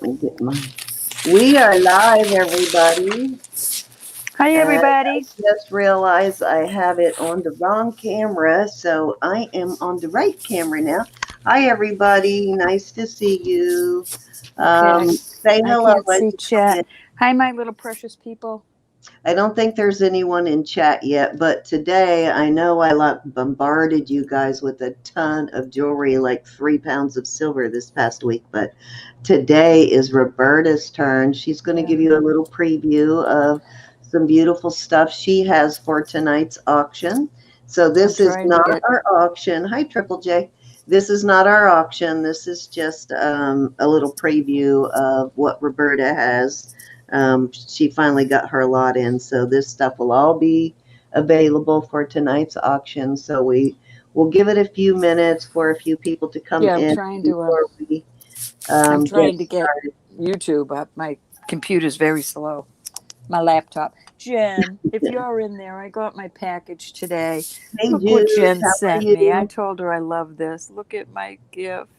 me get mine. We are live, everybody. Hi, I everybody. just realized I have it on the wrong camera, so I am on the right camera now. Hi, everybody. Nice to see you. Okay, Say I hello can't as see you come in. chat. Hi, my little precious people. I don't think there's anyone in chat yet, but today I know I bombarded you guys with a ton of jewelry, like 3 pounds of silver this past week. But today is Roberta's turn. She's going to give you a little preview of some beautiful stuff she has for tonight's auction. So this is not our auction. Hi, Triple J. This is not our auction. This is just a little preview of what Roberta has. She finally got her lot in, so this stuff will all be available for tonight's auction. So we'll give it a few minutes for a few people to come in before we I'm trying to get YouTube up. My computer's very slow. My laptop. Jen, if you're in there, I got my package today. Hey, Look Jude, what Jen how sent me. I told her I love this. Look at my gift.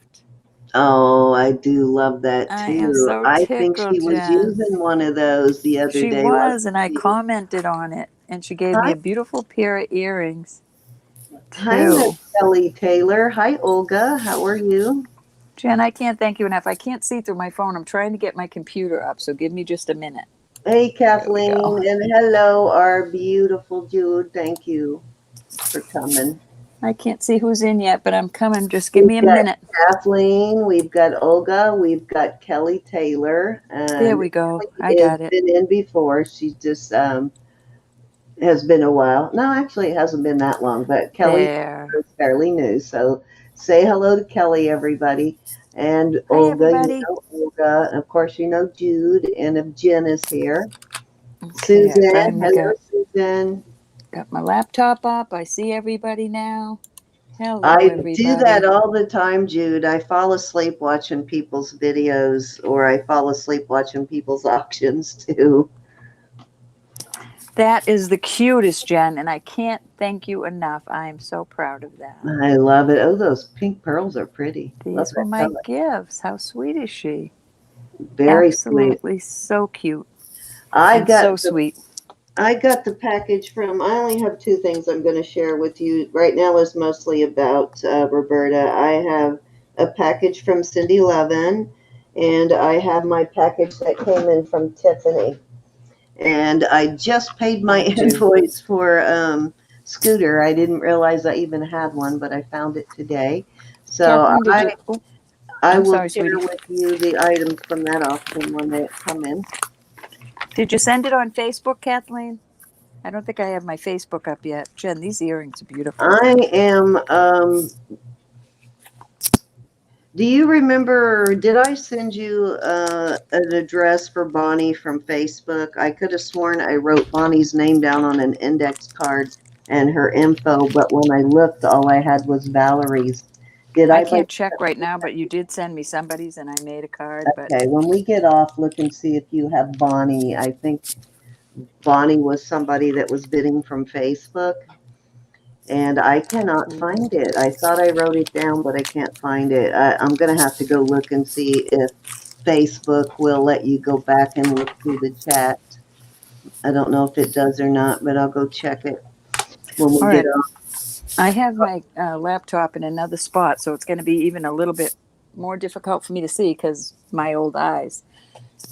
Oh, I do love that too. I am so I think tickled, she was Jen. using one of those the other She day. was, and I commented on it, and she gave me Hi, a beautiful pair of earrings, hi, Miss too. Kelly Taylor. Hi, Olga. How are you? Jen, I can't thank you enough. I can't see through my phone. I'm trying to get my computer up, so give me just a minute. Hey, There we Kathleen, go. and hello, our beautiful Jude. Thank you for coming. I can't see who's in yet, but I'm coming. Just give We've me a got minute. Kathleen, we've got Olga, we've got Kelly Taylor, There and we go. I Kelly has got it. been in before. She just has been a while. No, actually, it hasn't been that long, but Kelly is fairly new. So say hello to Kelly, everybody. And Hi, Olga, everybody. Olga. And of course, Jude. And if Jen is here. Okay, Susan, hello, Susan. Got my laptop up. I see everybody now. Hello, I everybody. do that all the time, Jude. I fall asleep watching people's videos, or I fall asleep watching people's auctions too. That is the cutest, Jen, and I can't thank you enough. I am so proud of that. I love it. Oh, those pink pearls are pretty. These were my gifts. How sweet is she? Very Absolutely sweet. So cute. So sweet. I got the package from, I only have two things I'm going to share with you. Right now is mostly about Roberta. I have a package from Cindy Levin, and I have my package that came in from Tiffany. And I just paid my invoice for Scooter. I didn't realize I even had one, but I found it today. So I will share with you the items from that auction when they come in. Did you send it on Facebook, Kathleen? I don't think I have my Facebook up yet. Jen, these earrings are beautiful. I am, do you remember, did I send you an address for Bonnie from Facebook? I could have sworn I wrote Bonnie's name down on an index card and her info, but when I looked, all I had was Valerie's. I can't check right now, but you did send me somebody's and I made a card. Okay, when we get off, look and see if you have Bonnie. I think Bonnie was somebody that was bidding from Facebook, and I cannot find it. I thought I wrote it down, but I can't find it. I'm going to have to go look and see if Facebook will let you go back and look through the chat. I don't know if it does or not, but I'll go check it when we get off. I have my laptop in another spot, so it's going to be even a little bit more difficult for me to see because my old eyes,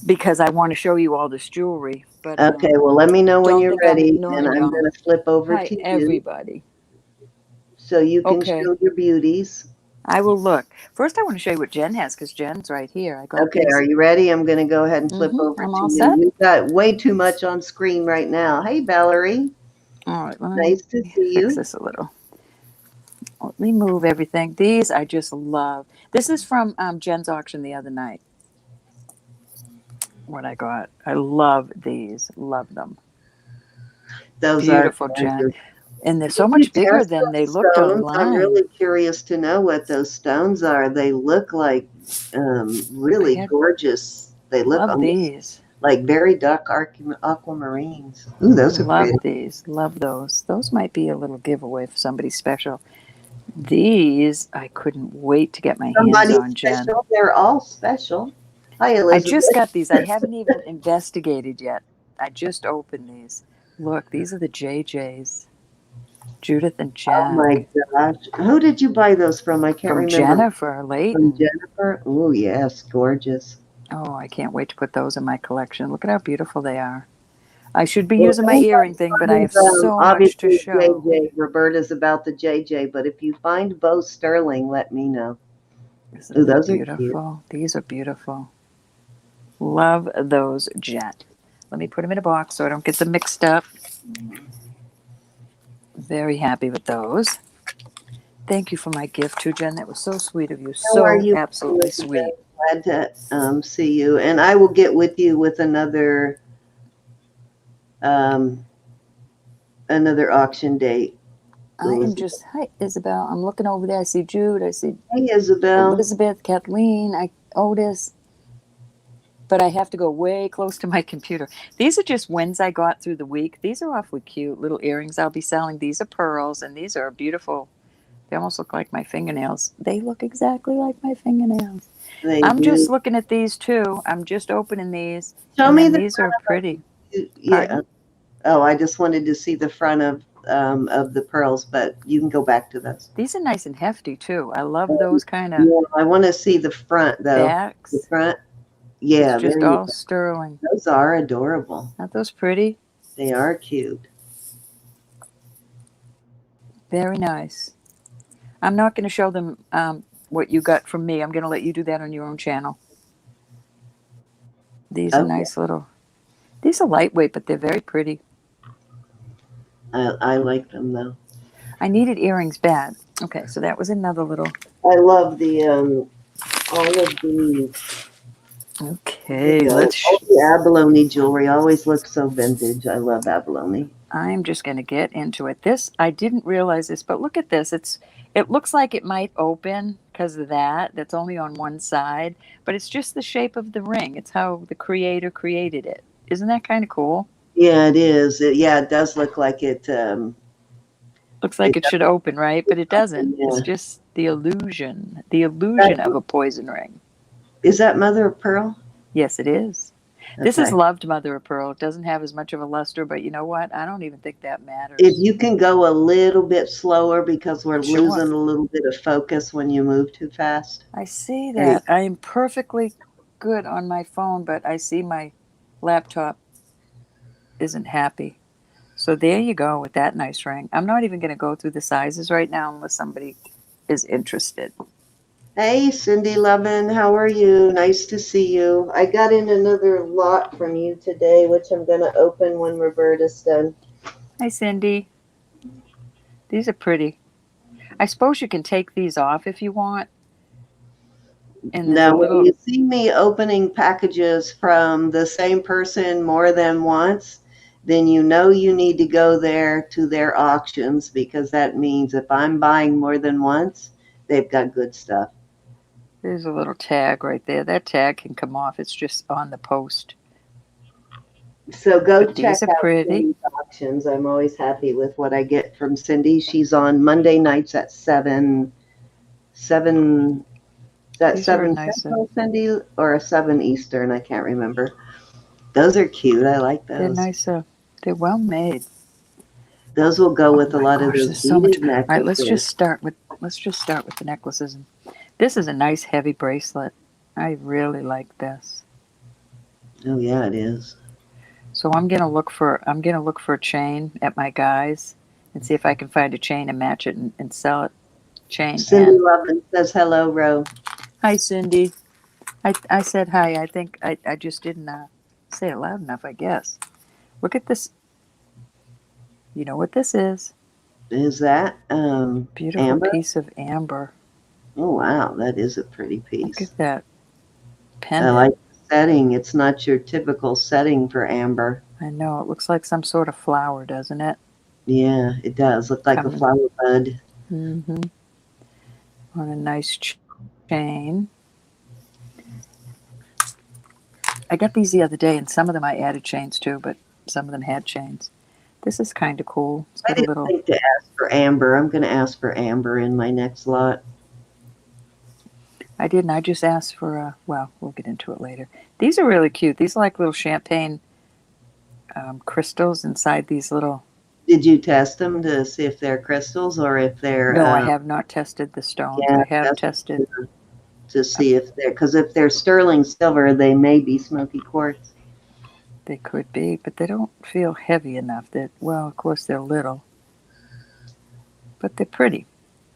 because I want to show you all this jewelry. But okay, well, let me know when you're ready, and I'm going to flip over to you. Everybody. So you can show your beauties. I will look. First, I want to show you what Jen has because Jen's right here. Okay, are you ready? I'm going to go ahead and flip over to you. You've got way too much on screen right now. Hey, Valerie. All right, nice to see you. Fix this a little. Let me move everything. These I just love. This is from Jen's auction the other night. What I got. I love these. Love them. Those beautiful, Jen. And they're so much bigger than they looked online. I'm really curious to know what those stones are. They look like really gorgeous. They look like very dark aquamarines. Ooh, those are love pretty. These. Love those. Those might be a little giveaway for somebody special. These I couldn't wait to get my hands on, Jen. They're all special. Hi, I just Elizabeth. got these. I haven't even investigated yet. I just opened these. Look, these are the JJs. Judith and Oh my Jack. gosh. Who did you buy those from? I can't From remember. Jennifer From Layton. Jennifer? Oh, yes. Gorgeous. Oh, I can't wait to put those in my collection. Look at how beautiful they are. I should be Well, using my earring anybody thing, but I have find, so much to obviously show. JJ, Roberta's about the JJ, but if you find Bo Sterling, let me know. Isn't Oh, that those are cute. beautiful? These are beautiful. Love those, Jet. Let me put them in a box so I don't get them mixed up. Very happy with those. Thank you for my gift too, Jen. That was so sweet of you. How are So you, absolutely Elizabeth? sweet. Glad to see you. And I will get with you with um, another auction date, I am Elizabeth. just, hi, Isabel. I'm looking over there. I see Jude. I see Hey, Isabel. Elizabeth, Kathleen, Otis. But I have to go way close to my computer. These are just wins I got through the week. These are awfully cute little earrings I'll be selling. These are pearls, and these are beautiful. They almost look like my fingernails. They look exactly like my fingernails. They I'm just do. looking at these too. I'm just opening these, Show and me then the these are pretty. front. Yeah. Pardon? Oh, I just wanted to see the front of the pearls, but you can go back to those. These are nice and hefty too. I love those kind of Yeah, I want to see the front though. The backs. front. It's Yeah, there just you all go. sterling. Those are adorable. Aren't those pretty? They are cute. Very nice. I'm not going to show them what you got from me. I'm going to let you do that on your own channel. These are Okay. nice little. These are lightweight, but they're very pretty. I like them though. I needed earrings bad. Okay, so that was another little. I love the all of the Okay, let's. all the abalone jewelry always looks so vintage. I love abalone. I'm just going to get into it. This I didn't realize this, but look at this. It looks like it might open because of that. That's only on one side, but it's just the shape of the ring. It's how the creator created it. Isn't that kind of cool? Yeah, it is. Yeah, it does look like it. Looks like It it does should open, right? But it doesn't. open, It's yeah. just the illusion of a poison ring. Is that mother of pearl? Yes, it is. This is Okay. loved mother of pearl. It doesn't have as much of a luster, but you know what? I don't even think that If matters. you can go a little bit slower because we're Sure. losing a little bit of focus when you move too fast. I see There you that. I am perfectly good on my phone, but I see my laptop isn't happy. So there you go with that nice ring. I'm not even going to go through the sizes right now unless somebody is interested. Hey, Cindy Lovin, how are you? Nice to see you. I got in another lot from you today, which I'm going to open when Roberta's done. Hi, Cindy. These are pretty. I suppose you can take these off if you want. And there's a Now, when little. you see me opening packages from the same person more than once, then you know you need to go there to their auctions because that means if I'm buying more than once, they've got good stuff. There's a little tag right there. That tag can come off. It's just on the post. So go But check these are out pretty. Cindy's auctions. I'm always happy with what I get from Cindy. She's on Monday nights at 7. Is that These are a 7 nice. Central, Cindy, or 7 Eastern? I can't remember. Those are cute. I like They're those. nice. They're well made. Those will go Oh with a my lot of gosh, those there's so much. beaded All right, necklaces. let's just start with the necklaces. This is a nice heavy bracelet. I really like this. Oh yeah, it is. So I'm gonna look for a chain at my guys and see if I can find a chain and match it and sell it. Chain Cindy and Lovin says hello, Ro. hi, Cindy. I said hi. I think I just didn't say it loud enough. I guess. Look at this. You know what this is? Is that Beautiful amber? piece of amber. Oh wow, that is a pretty Look piece. at that I pendant. like the setting. It's not your typical setting for amber. I know it looks like some sort of flower, doesn't it? Yeah, it does look like a Coming. flower bud. Mm-hmm. On a nice chain. I got these the other day, and some of them I added chains to, but some of them had chains. This is kind of cool. It's I got a didn't little. think to ask for amber. I'm going to ask for amber in my next lot. I didn't. I just asked for well, we'll get into it later. These are really cute. These are like little champagne crystals inside these little. Did you test them to see if they're crystals or if they're, No, I have not tested the stones. yeah, I have test tested. to see if they're, because if they're sterling silver, they may be smoky quartz. They could be, but they don't feel heavy enough. That well, of course they're little, but they're pretty.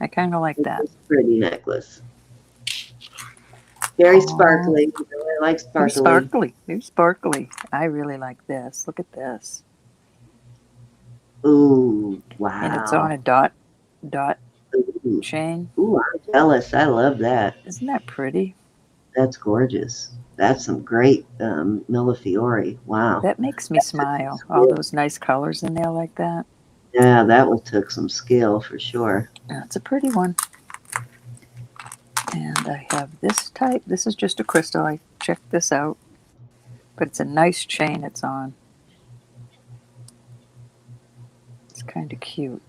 I kind of like that. It's a pretty necklace. Very Oh, sparkly. I really like they're sparkly. sparkly. They're sparkly. I really like this. Look at this. Ooh, And it's on wow. a dot Ooh, chain. ooh, I'm jealous. I love that. Isn't that pretty? That's gorgeous. That's some great Millefiori. Wow. That makes me smile. All those nice colors in there like that. Yeah, that one took some skill for sure. That's a pretty one. And I have this type. This is just a crystal. I checked this out. But it's a nice chain it's on. It's kind of cute.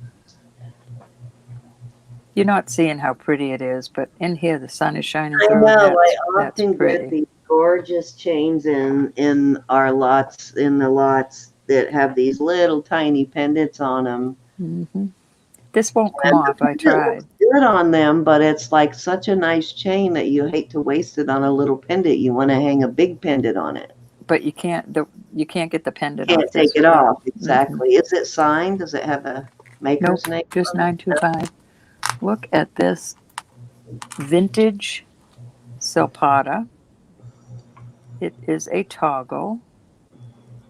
You're not seeing how pretty it is, but in here the sun is shining I through. know. I That's often get pretty. these gorgeous chains in our lots, in the lots that have these little tiny pendants on them. Mm-hmm. This won't come off. I tried. Good on them, but it's like such a nice chain that you hate to waste it on a little pendant. You want to hang a big pendant on it. But you can't. You can't get the pendant Can't off. take it off. Exactly. Mm-hmm. Is it signed? Does it have a maker's name? Just 925. Look at this vintage Silpata. It is a toggle.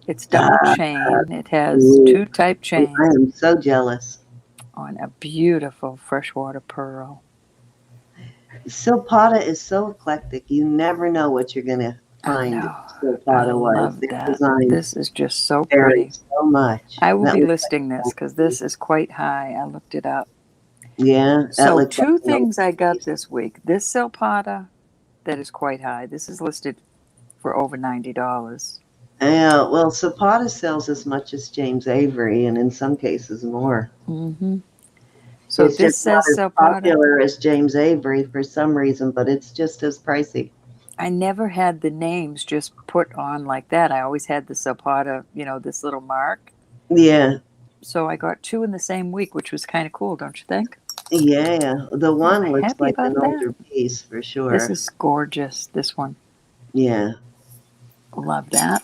It's double chain. It has two type chains. I am so jealous. On a beautiful freshwater pearl. Silpata is so eclectic. You never know what you're going to find. Silpata was. This is just so pretty. So much. I will be listing this because this is quite high. I looked it up. Yeah. So two things I got this week. This Silpata that is quite high. This is listed for over $90. Yeah, well, Silpata sells as much as James Avery, and in some cases more. Mm-hmm. So it's this just says not as Silpata. Popular as James Avery for some reason, but it's just as pricey. I never had the names just put on like that. I always had the Silpata, this little mark. Yeah. So I got two in the same week, which was kind of cool, don't you think? Yeah, the one looks like an older piece for sure. This is gorgeous, this one. Yeah. Love that.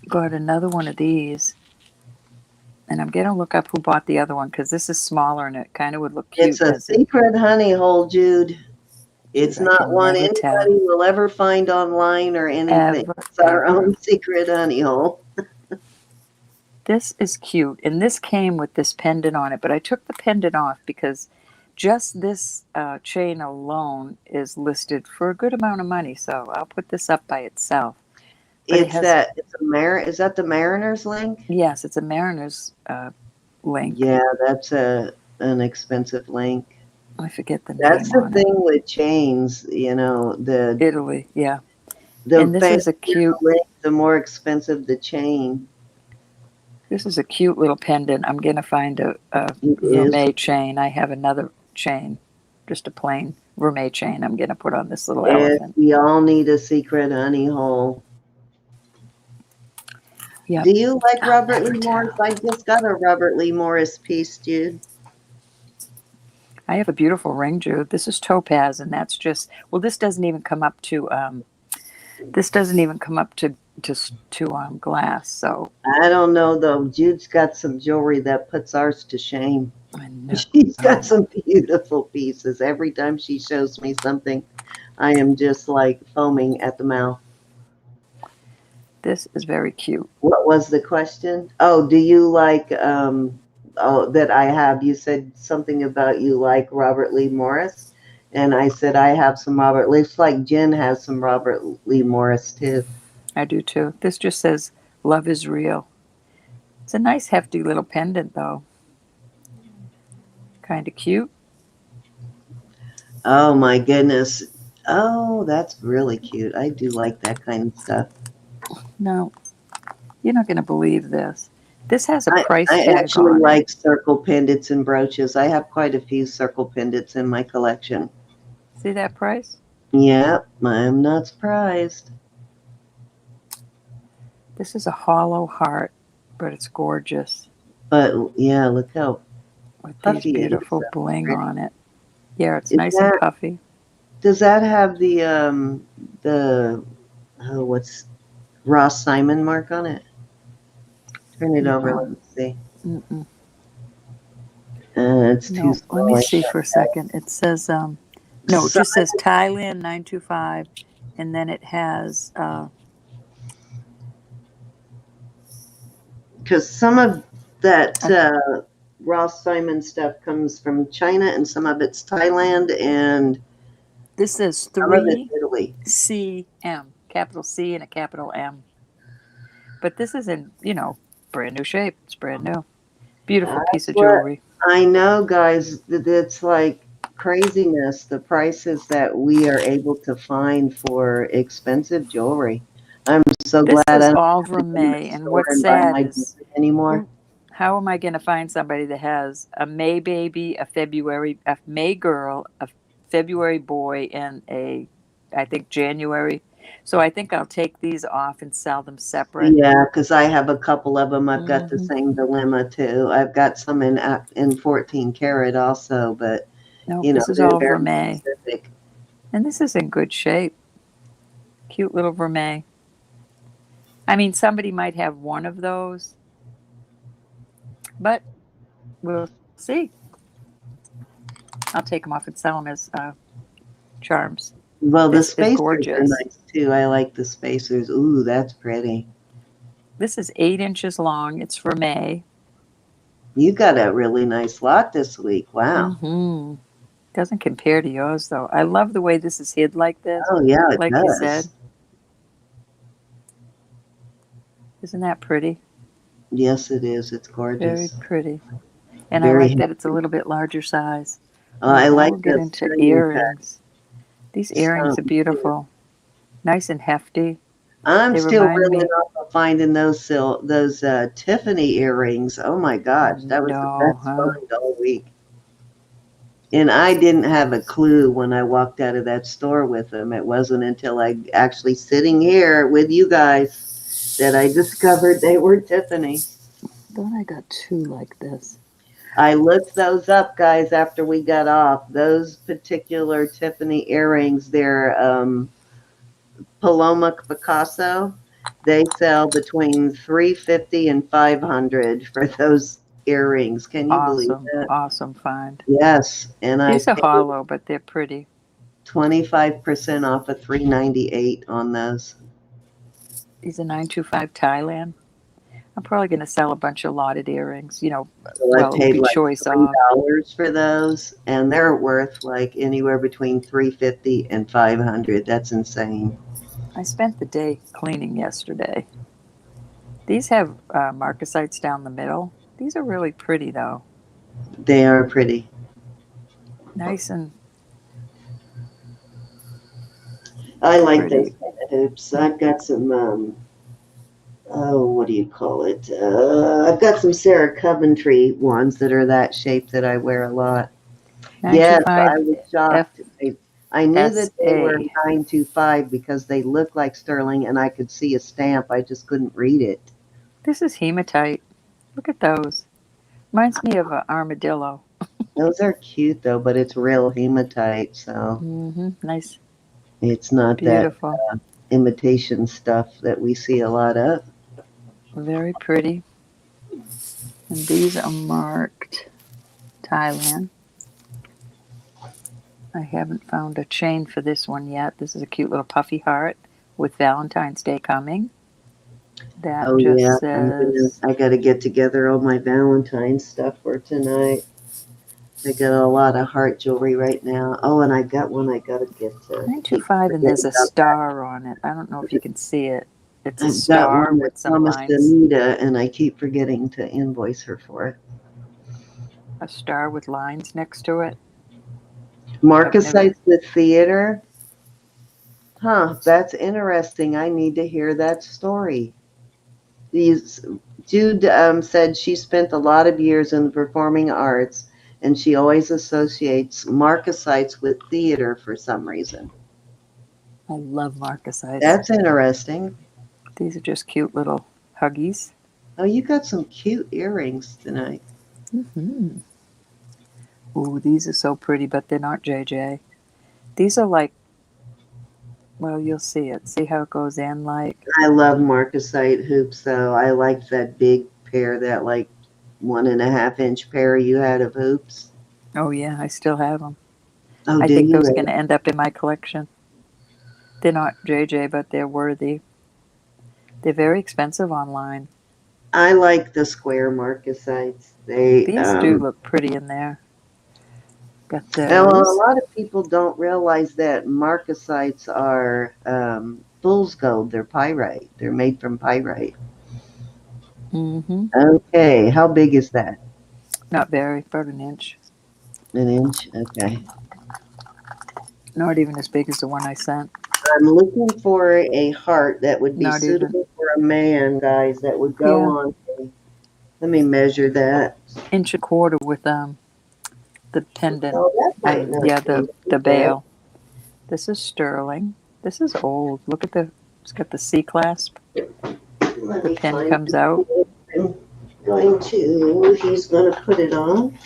Got another one of these. And I'm going to look up who bought the other one because this is smaller and it kind of would look cute. It's a secret honey hole, Jude. It's not one anybody will ever find online or anything. It's our own secret honey hole. This is cute. And this came with this pendant on it, but I took the pendant off because just this chain alone is listed for a good amount of money. So I'll put this up by itself. Is that the Mariner's link? Yes, it's a Mariner's link. Yeah, that's an expensive link. I forget the name. That's the thing with chains, the Italy, yeah. And this is a cute link, the more expensive the chain. This is a cute little pendant. I'm gonna find a vermeil chain. I have another chain, just a plain vermeil chain. I'm gonna put on this little elephant. We all need a secret honey hole. Yep. Do you like Robert Lee Morris? I just got a Robert Lee Morris piece, Jude. I have a beautiful ring, Jude. This is topaz, and that's just this doesn't even come up to glass. So I don't know though. Jude's got some jewelry that puts ours to shame. I know. She's got some beautiful pieces. Every time she shows me something, I am just like foaming at the mouth. This is very cute. What was the question? Oh, do you like, that I have, you said something about you like Robert Lee Morris. And I said, I have some Robert, looks like Jen has some Robert Lee Morris too. I do too. This just says, love is real. It's a nice hefty little pendant though. Kind of cute. Oh my goodness. Oh, that's really cute. I do like that kind of stuff. No, you're not going to believe this. This has a price tag I actually on it. like circle pendants and brooches. I have quite a few circle pendants in my collection. See that price? Yeah, I'm not surprised. This is a hollow heart, but it's gorgeous But yeah, look how with these puffy it is. beautiful So bling pretty. on it. Yeah, it's Is nice and that puffy. does that have the oh what's Ross Simon mark on it? Turn it over. No, Let me see. mm-mm. It's too No. Let me small. I see can't for a second. It says no, it tell. just says Thailand 925, and then it has Because some of that a, Ross Simon stuff comes from China, and some of it's Thailand, and this says some of it's 3 Italy. CM, capital C and a capital M. But this is in, brand new shape. It's brand new. Beautiful piece That's of what jewelry. I know, guys. It's like craziness, the prices that we are able to find for expensive jewelry. I'm so glad This I is don't all have to go to vermeil, the and store what's and buy sad my is jewelry anymore. how am I going to find somebody that has a May baby, a May girl, a February boy, and I think January. So I think I'll take these off and sell them separate. Yeah, because I have a couple of them. I've got the Hmm. same dilemma too. I've got some in 14 karat also, but Nope, this is they're all very vermeil, specific. and this is in good shape. Cute little vermeil. I mean, somebody might have one of those, but we'll see. I'll take them off and sell them as charms. Well, the This is spacers are gorgeous. nice too. I like the spacers. Ooh, that's pretty. This is 8 inches long. It's vermeil. You got a really nice lot this week. Wow. Mm-hmm. Doesn't compare to yours though. I love the way this is hid like this. Oh, yeah, it Like you does. said. Isn't that pretty? Yes, it is. It's Very gorgeous. pretty. And I Very like that it's a happy. little bit larger size. All I right, now like we'll get the into string impact earrings. These earrings are some too. beautiful. Nice and hefty. I'm They still remind reeling me. off of finding those Tiffany earrings. Oh my I gosh, that was the know, best huh? find all week. And I didn't have a clue when I walked out of that store with them. It wasn't until I actually sitting here with you guys that I discovered they were Tiffany. Thought I got two like this. I looked those up, guys, after we got off. Those particular Tiffany earrings, they're Paloma Picasso. They sell between 350 and 500 for those earrings. Can you believe Awesome, that? awesome find. Yes, and I These are paid hollow, but they're pretty. 25% off of 398 on those. These are 925 Thailand. I'm probably going to sell a bunch of lotted earrings. So I Well, it would paid be like choice off. $3 for those, and they're worth like anywhere between 350 and 500. That's insane. I spent the day cleaning yesterday. These have marcasites down the middle. These are really pretty, though. They are pretty. Nice and I like those pretty. kind of hoops. I've got some oh, what do you call it? I've got some Sarah Coventry ones that are that shape that I wear a lot. Yes, I 925 was shocked. I knew that they were FSA. 925 because they look like sterling and I could see a stamp. I just couldn't read it. This is hematite. Look at those. Reminds me of an armadillo. Those are cute though, but it's real hematite, so Nice, it's not that beautiful, imitation stuff that we see a lot of. very pretty. And these are marked Thailand. I haven't found a chain for this one yet. This is a cute little puffy heart with Valentine's Day coming. That Oh yeah, just says I gotta get together all my Valentine's stuff for tonight. I got a lot of heart jewelry right now. Oh, and I got one I gotta get to. Keep 925, and there's forgetting a about that. star on it. I don't know if you can see it. It's a I've got star one that with some promised lines, Anita, and I keep forgetting to invoice her for it. a star with lines next to it. I've never. Marcasites with theater? Huh, that's interesting. I need to hear that story. Jude said she spent a lot of years in the performing arts, and she always associates Marcasites with theater for some reason. I love marcasites. That's interesting. These are just cute little huggies. Oh, you got some cute earrings tonight. Mm-hmm. Ooh, these are so pretty, but they're not JJ. These are like, well, you'll see it. See how it goes in like. I love marcasite hoops, though. I like that big pair, that like 1.5 inch pair you had of hoops. Oh, yeah, I still have them. Oh, I do think you? those are going to end up in my collection. They're not JJ, but they're worthy. They're very expensive online. I like the square marcasites. They, These do look pretty in there. Got well, a those. lot of people don't realize that marcasites are fool's gold. They're pyrite. They're made from pyrite. Mm-hmm. Okay, how big is that? Not very, about an inch. An inch? Okay. Not even as big as the one I sent. I'm looking for a heart that would be Not even. suitable for a man, guys, that would go Yeah, on. Let me measure that. inch and a quarter with the pendant. Oh, that might And not yeah, be the too bad. bail. This is sterling. This is old. Look at it's got the C clasp. Let The me pen find comes out. I'm going to, he's going to put it on.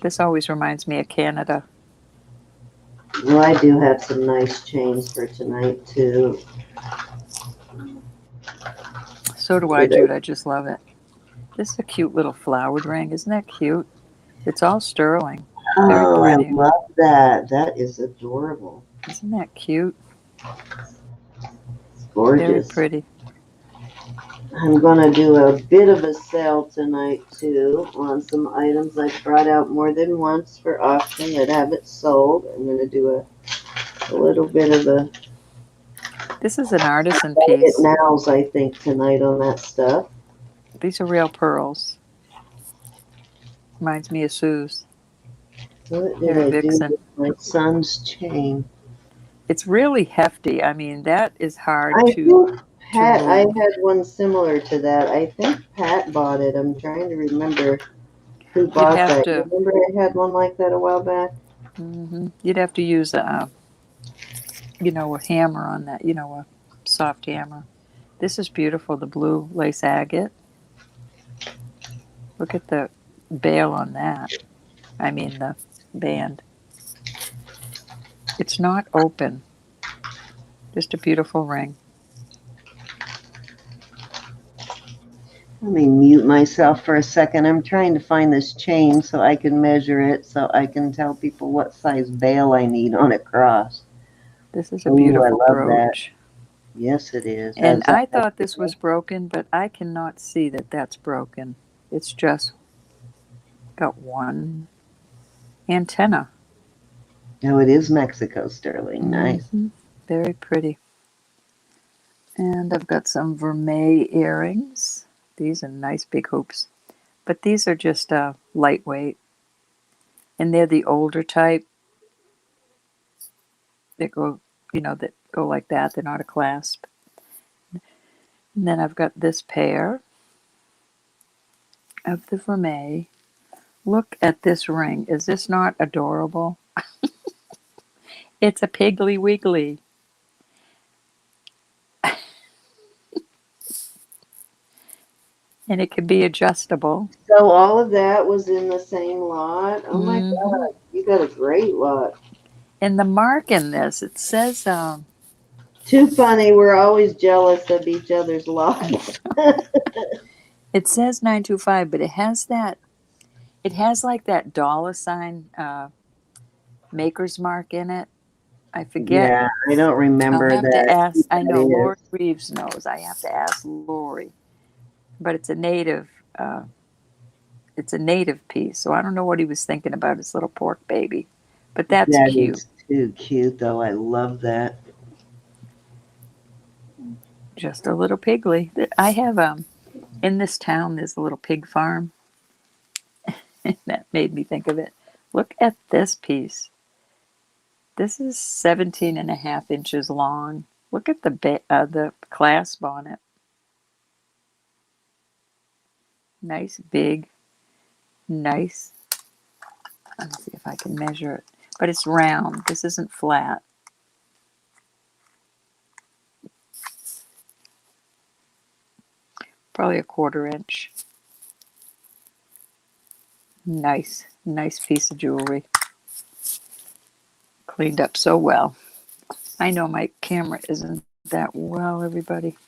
This always reminds me of Canada. Well, I do have some nice chains for tonight, too. So do I, Jude. I just love it. This is a cute little flowered ring. Isn't that cute? It's all sterling. Very Oh, I pretty. love that. That is adorable. Isn't that cute? It's Very gorgeous. pretty. I'm going to do a bit of a sale tonight, too, on some items I've brought out more than once for auction that haven't sold. I'm going to do a little bit of a This is an artisan it piece. nows, I think, tonight on that stuff. These are real pearls. Reminds me of Sue's. What did Harry I do Vixen. with my son's chain? It's really hefty. I mean, that is hard I think to Pat, I move. had one similar to that. I think Pat bought it. I'm trying to remember who You'd bought have that. to. Remember I had one like that a while back? You'd have to use a hammer on that. A soft hammer. This is beautiful. The blue lace agate. Look at the bail on that. I mean the band. It's not open. Just a beautiful ring. Let me mute myself for a second. I'm trying to find this chain so I can measure it so I can tell people what size bail I need on a cross. This is a Oh, I beautiful love that. brooch. Yes, it is. And Has that I thought this was broken, but I cannot see that that's broken. It's just got one antenna. Oh, it is Mexico sterling. Nice. Very pretty. And I've got some vermeil earrings. These are nice big hoops. But these are just lightweight. And they're the older type that go like that. They're not a clasp. And then I've got this pair of the vermeil. Look at this ring. Is this not adorable? It's a piggly wiggly. And it can be adjustable. So all of that was in the same lot. Oh my hmm God, you got a great lot. And the mark in this, it says, Too funny. We're always jealous of each other's lots. it says 925, but it has like that dollar sign maker's mark in it. I forget. Yeah, I don't I'll remember have to that. Who ask. I that know Lori is. Reeves knows. I have to ask Lori. But uh, it's a native piece. So I don't know what he was thinking about his little pork baby. But that's That cute. is too cute, though. I love that. Just a little pigly. I have in this town there's a little pig farm. And that made me think of it. Look at this piece. This is 17 and a half inches long. Look at the clasp on it. Nice, big, nice. Let me see if I can measure it. But it's round. This isn't flat. probably a 1/4 inch. Nice piece of jewelry. Cleaned up so well. I know my camera isn't that well, everybody.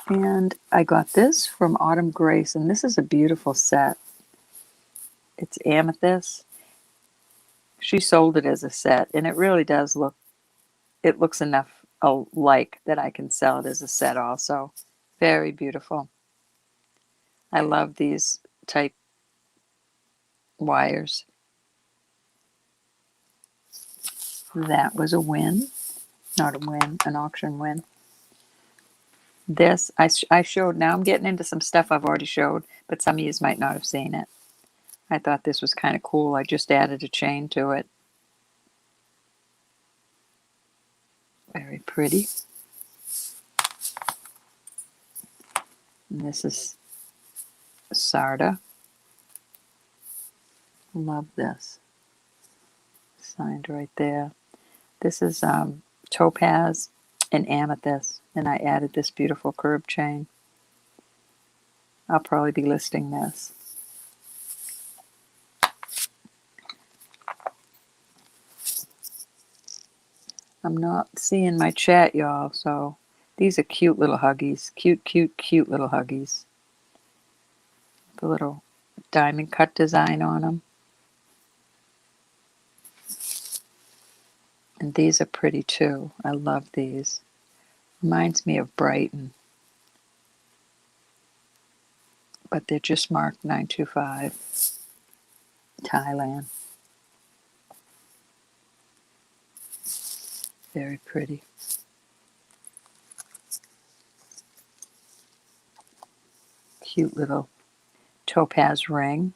And I got this from Autumn Grace, and this is a beautiful set. It's amethyst. She sold it as a set, and it really does look, it looks enough alike that I can sell it as a set also. Very beautiful. I love these type wires. That was a win. Not a win, an auction win. This, I showed, now I'm getting into some stuff I've already showed, but some of you might not have seen it. I thought this was kind of cool. I just added a chain to it. Very pretty. And this is Sarda. Love this. Signed right there. This is topaz and amethyst, and I added this beautiful curb chain. I'll probably be listing this. I'm not seeing my chat, y'all, so these are cute little huggies. Cute little huggies. The little diamond cut design on them. And these are pretty too. I love these. Reminds me of Brighton. But they're just marked 925. Thailand. Very pretty. Cute little topaz ring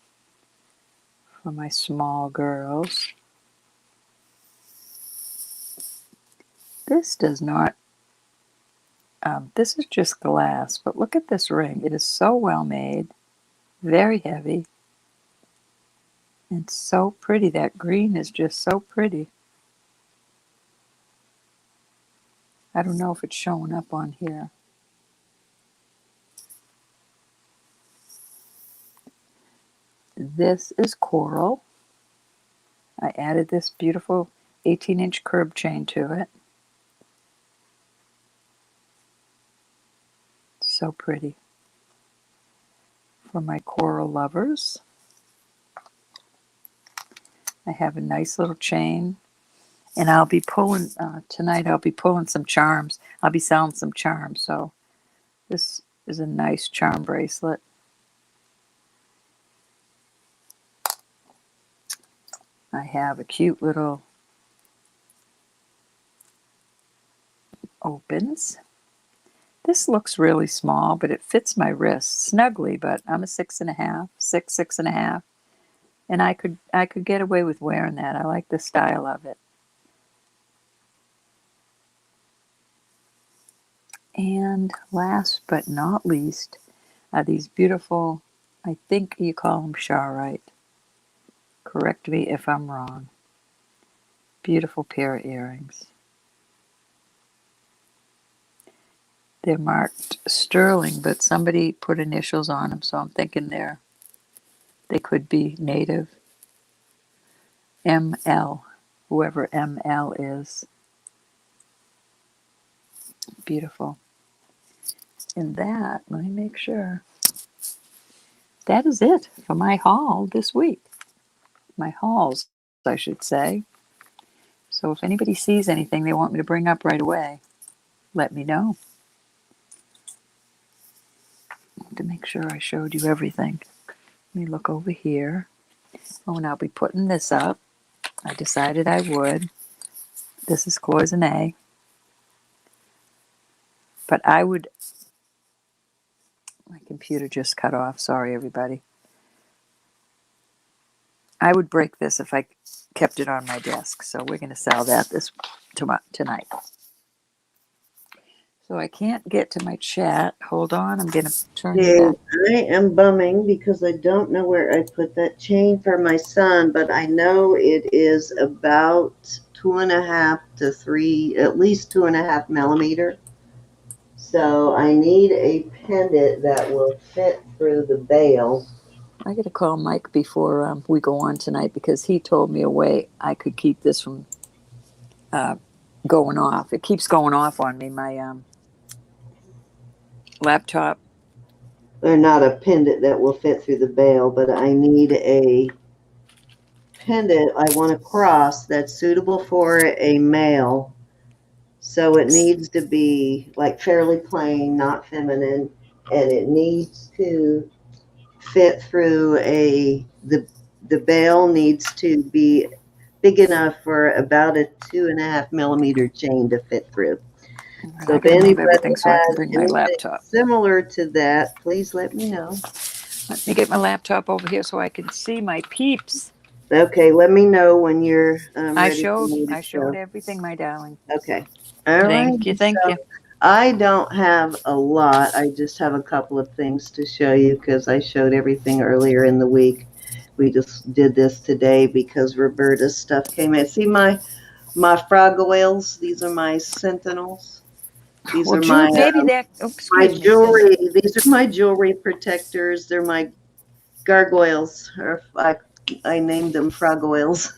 for my small girls. This does not, this is just glass, but look at this ring. It is so well made, very heavy, and so pretty. That green is just so pretty. I don't know if it's showing up on here. This is coral. I added this beautiful 18-inch curb chain to it. So pretty. For my coral lovers, I have a nice little chain, and I'll be pulling, tonight I'll be pulling some charms. I'll be selling some charms, so this is a nice charm bracelet. I have a cute little opens. This looks really small, but it fits my wrist snugly, but I'm a 6.5, 6.5. And I could get away with wearing that. I like the style of it. And last but not least are these beautiful, I think you call them Sharite. Correct me if I'm wrong. Beautiful pair of earrings. They're marked sterling, but somebody put initials on them, so I'm thinking they could be native. ML, whoever ML is. Beautiful. And that, let me make sure. That is it for my haul this week. My hauls, I should say. So if anybody sees anything they want me to bring up right away, let me know. To make sure I showed you everything. Let me look over here. Oh, and I'll be putting this up. I decided I would. This is cloisonne. But I would... My computer just cut off. Sorry, everybody. I would break this if I kept it on my desk. So we're going to sell that tonight. So I can't get to my chat. Hold on. I'm going to turn you back. I am bumming because I don't know where I put that chain for my son, but I know it is about 2.5 to 3, at least 2.5 millimeter. So I need a pendant that will fit through the bail. I got to call Mike before we go on tonight because he told me a way I could keep this from going off. It keeps going off on me. My laptop. Or not a pendant that will fit through the bail, but I need a pendant. I want a cross that's suitable for a male. So it needs to be like fairly plain, not feminine, and it needs to fit through the bail needs to be big enough for about a 2.5 millimeter chain to fit through. So I if got to move anybody everything so I can has bring my anything laptop. similar to that, please let me know. Let me get my laptop over here so I can see my peeps. Okay, let me know when you're I ready for me to showed show. everything, my darling. Okay. All right. Thank So you. I don't have a lot. I just have a couple of things to show you because I showed everything earlier in the week. We just did this today because Roberta's stuff came in. See my frog oils? These are my sentinels. These Well, are my Jude, maybe that. Oh, my excuse me. jewelry. These are my jewelry protectors. They're my gargoyles, or I named them frog oils.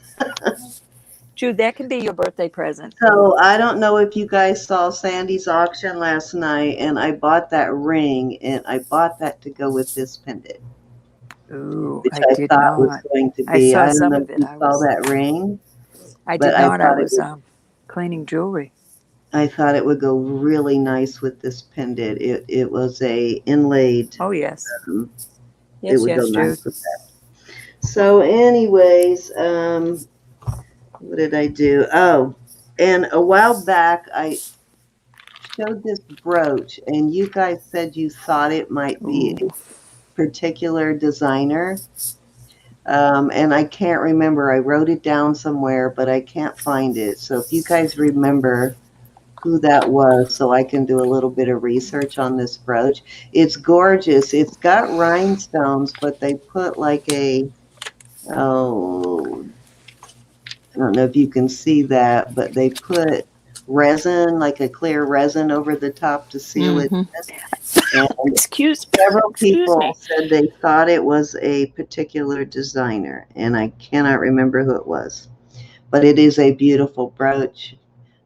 Jude, that can be your birthday present. So I don't know if you guys saw Sandy's auction last night, and I bought that ring, and I bought that to go with this pendant, Ooh, which I I did thought was not. going to I be. saw I don't some know of if it. you saw that ring, I but did I not. I thought it was would. cleaning jewelry. I thought it would go really nice with this pendant. It was a inlaid. Oh yes, Um, it yes, would go yes, Jude. nice with that. So, anyways, what did I do? Oh, and a while back I showed this brooch, and you guys said you thought it might be Ooh. a particular designer. And I can't remember. I wrote it down somewhere, but I can't find it. So if you guys remember who that was, so I can do a little bit of research on this brooch. It's gorgeous. It's got rhinestones, but they put like oh, I don't know if you can see that, but they put resin, like a clear resin over the top to seal it. Mm-hmm. And Excuse several people me. said they thought it was a particular designer, and I cannot remember who it was. But it is a beautiful brooch.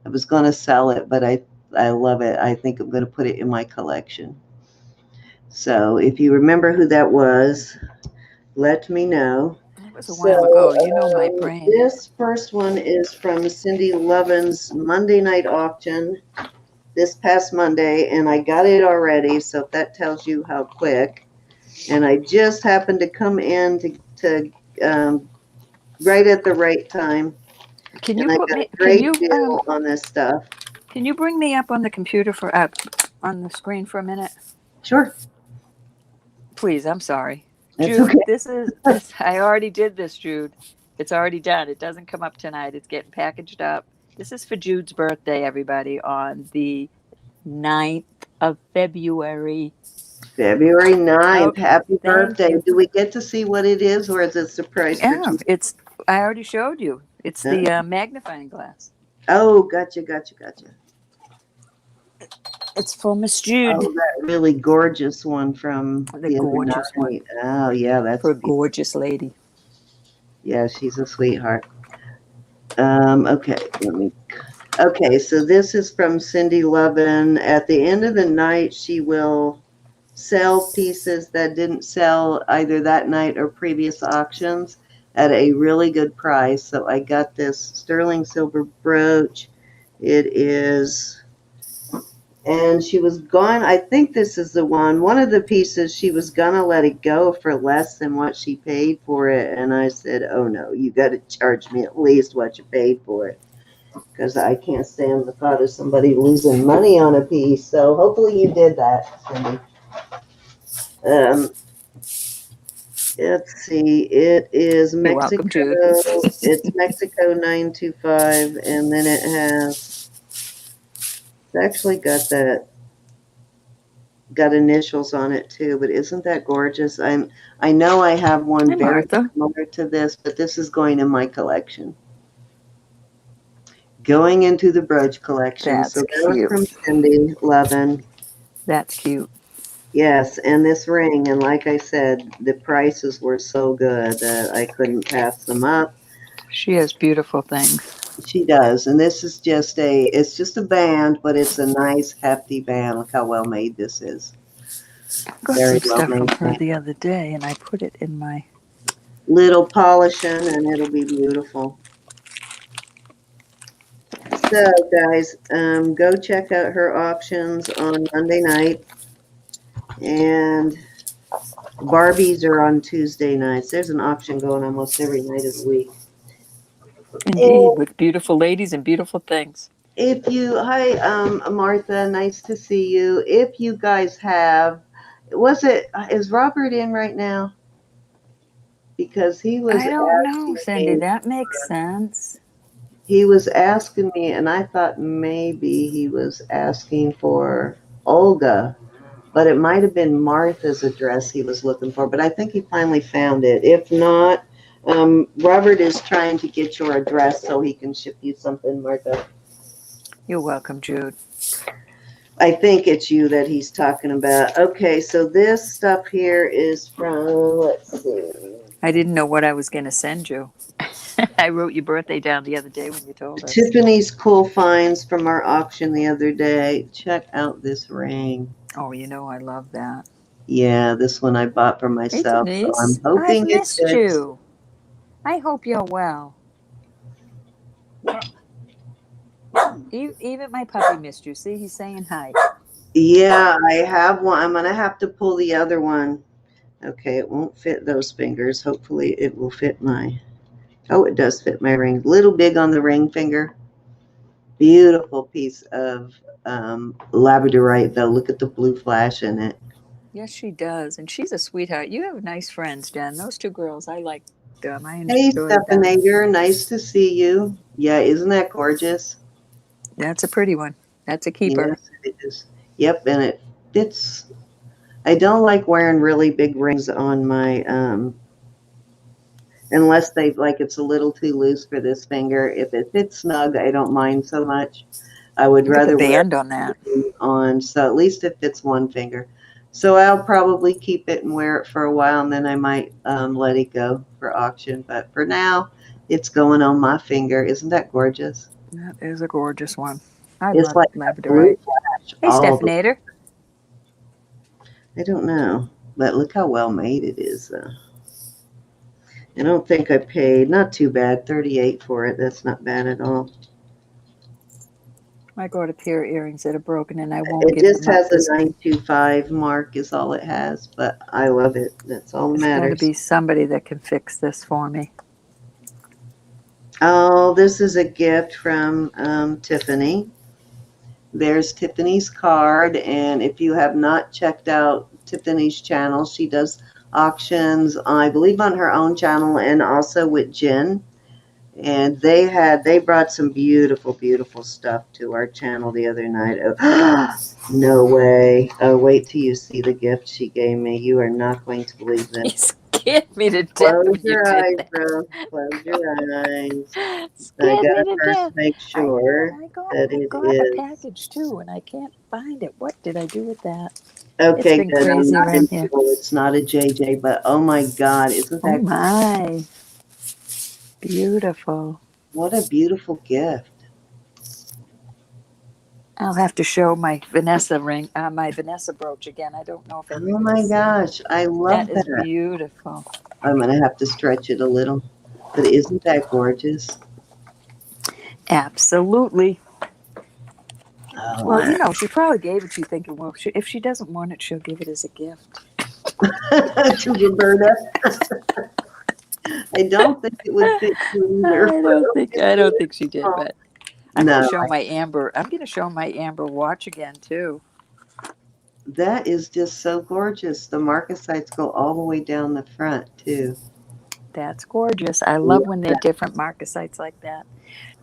I was going to sell it, but I love it. I think I'm going to put it in my collection. So if you remember who that was, let me know. It was a while So ago. You know my brain. this first one is from Cindy Lovin's Monday night auction this past Monday, and I got it already, so that tells you how quick. And I just happened to come in to right at the right time, Can you and I put got me? a great deal on this stuff. Can you bring me up on the computer for on the screen for a minute? Sure, Please, I'm sorry. that's Jude, okay. this is this I already did this, Jude. It's already done. It doesn't come up tonight. It's getting packaged up. This is for Jude's birthday, everybody, on the 9th of February. February 9th. Okay, Happy thank birthday. you. Do we get to see what it is, or is it a surprise for Yeah, you? it's I already showed you. It's the magnifying glass. Oh, gotcha. It's for Miss Jude. Oh, that really gorgeous one from The the other gorgeous one night. Oh, yeah, that's for a beautiful. gorgeous lady. Yeah, she's a sweetheart. Okay, okay, so this is from Cindy Lovin. At the end of the night, she will sell pieces that didn't sell either that night or previous auctions at a really good price. So I got this sterling silver brooch. It is, and she was gone. I think this is the one of the pieces she was gonna let it go for less than what she paid for it. And I said, oh no, you got to charge me at least what you paid for it, because I can't stand the thought of somebody losing money on a piece. So hopefully you did that, Cindy. Let's see. It is You're Mexico. welcome, Jude. It's Mexico 925, and then it has. It's actually got initials on it too. But isn't that gorgeous? I know I have one Hi, very Martha. similar to this, but this is going in my collection. Going into the brooch collection. That's So that was cute. from Cindy Levin. That's cute. Yes, and this ring, and like I said, the prices were so good that I couldn't pass them up. She has beautiful things. She does, and this is it's just a band, but it's a nice hefty band. Look how well made this is. I got Very some well stuff from made her band. the other day, and I put it in my. Little polishing, and it'll be beautiful. So, guys, go check out her auctions on Monday night, and Barbies are on Tuesday nights. There's an auction going almost every night of the week. Indeed, with beautiful ladies and beautiful things. Hi, Martha, nice to see you. If you guys is Robert in right now? Because I don't know, Cindy. That makes sense. he was asking me, and I thought maybe he was asking for Olga, but it might have been Martha's address he was looking for, but I think he finally found it. If not, Robert is trying to get your address so he can ship you something, Martha. You're welcome, Jude. I think it's you that he's talking about. Okay, so this stuff here is from, let's see. I didn't know what I was going to send you. I wrote your birthday down the other day when you told us. Tiffany's cool finds from our auction the other day. Check out this ring. Oh, you know I love that. Yeah, this one I bought for myself. Hey, So I'm Denise. hoping I've it missed fits. you. I hope you're well. Even my puppy missed you. See, he's saying hi. Yeah, I have one. I'm gonna have to pull the other one. Okay, it won't fit those fingers. Hopefully it will fit oh, it does fit my ring. Little big on the ring finger. Beautiful piece of labradorite though. Look at the blue flash in it. Yes, she does. And she's a sweetheart. You have nice friends, Jen. Those two girls, I liked them. I Hey, enjoyed them. Stephanager, nice to see you. Yeah, isn't that gorgeous? That's a pretty one. That's a keeper. Yes, it is. Yep, and it fits. I don't like wearing really big rings on my unless it's a little too loose for this finger. If it fits snug, I don't mind so much. I would Look at the rather wear band on that. on, so at least it fits one finger. So I'll probably keep it and wear it for a while, and then I might let it go for auction. But for now, it's going on my finger. Isn't that gorgeous? That is a gorgeous one. I It's love like a blue labradorite. flash. Hey, Stephanator. I don't know, but look how well made it is. I don't think I paid, not too bad, 38 for it. That's not bad at all. I got a pair of earrings that are broken, and I won't It give just them up. has a 925 mark is all it has, but I love it. That's all that There's got to matters. be somebody that can fix this for me. Oh, this is a gift from Tiffany. There's Tiffany's card, and if you have not checked out Tiffany's channel, she does auctions, I believe, on her own channel and also with Jen. And they brought some beautiful, beautiful stuff to our channel the other night. Oh, no way. Oh, wait till you see the gift she gave me. You are not going to believe You this. scared me to death Close when you your did eyes, that. bro. Close your eyes. I Scared me gotta to first death. make sure that I it got a is. package too, and I can't find it. What did I do with that? Okay, It's been good. I'm crazy not in around here. trouble. It's not a JJ, but oh my God, isn't Oh that my. Beautiful. what a beautiful gift? I'll have to show my Vanessa ring, my Vanessa brooch again. I don't know if Oh my everybody's seen it. gosh, I love That is that. beautiful. I'm gonna have to stretch it a little, but isn't that gorgeous? Absolutely. Oh, Well, you know, she probably gave it to you thinking, well, if she doesn't want it, she'll give it as a gift. to Roberta. I don't think it would fit you either. I don't think she did, but I'm No, going to show my amber. I'm going to show my amber watch again too. that is just so gorgeous. The marcasites go all the way down the front too. That's gorgeous. I love when they're different marcasites like that.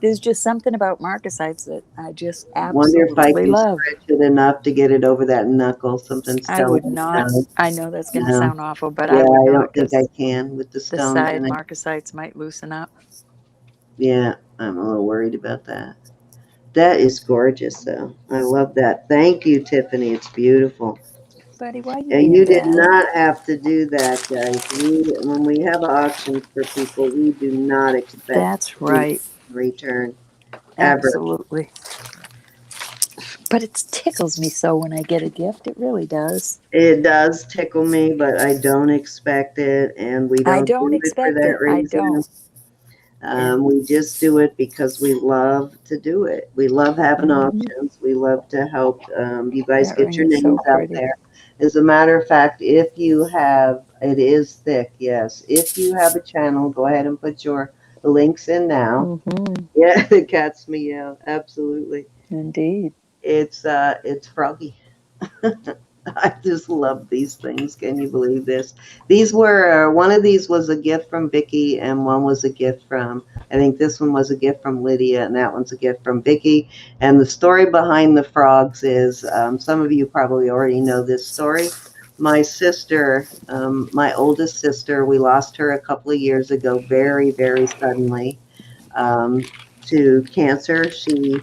There's just something about marcasites that I just Wonder if I absolutely can love. stretch it enough to get it over that knuckle. Something's I telling would me not. no. I know that's going to No. sound awful, but Yeah, I would I not don't think I because can with the the stones side in it. marcasites might loosen up. Yeah, I'm a little worried about that. That is gorgeous, though. I love that. Thank you, Tiffany. It's beautiful. Buddy, why are you And being you did bad? not have to do that, guys. When we have auctions for people, we do not expect That's anything right. in return ever. Absolutely. But it tickles me so when I get a gift. It really does. It does tickle me, but I don't expect it, and we I don't don't do it for expect that it. I reason. don't. And We just do it because we love to do it. We love having mhm, auctions. We love to help you guys that get ring your is so names out pretty. there. As a matter of fact, if you have, it is thick, yes. If you have a channel, go ahead and put your links in now. Hmm. Yeah, the cat's meow. Absolutely. Indeed. It's froggy. I just love these things. Can you believe this? These were one of these was a gift from Vicki, and one was a gift from. I think this one was a gift from Lydia, and that one's a gift from Vicki. And the story behind the frogs is some of you probably already know this story. My sister, my oldest sister, we lost her a couple of years ago, very, very suddenly to cancer. She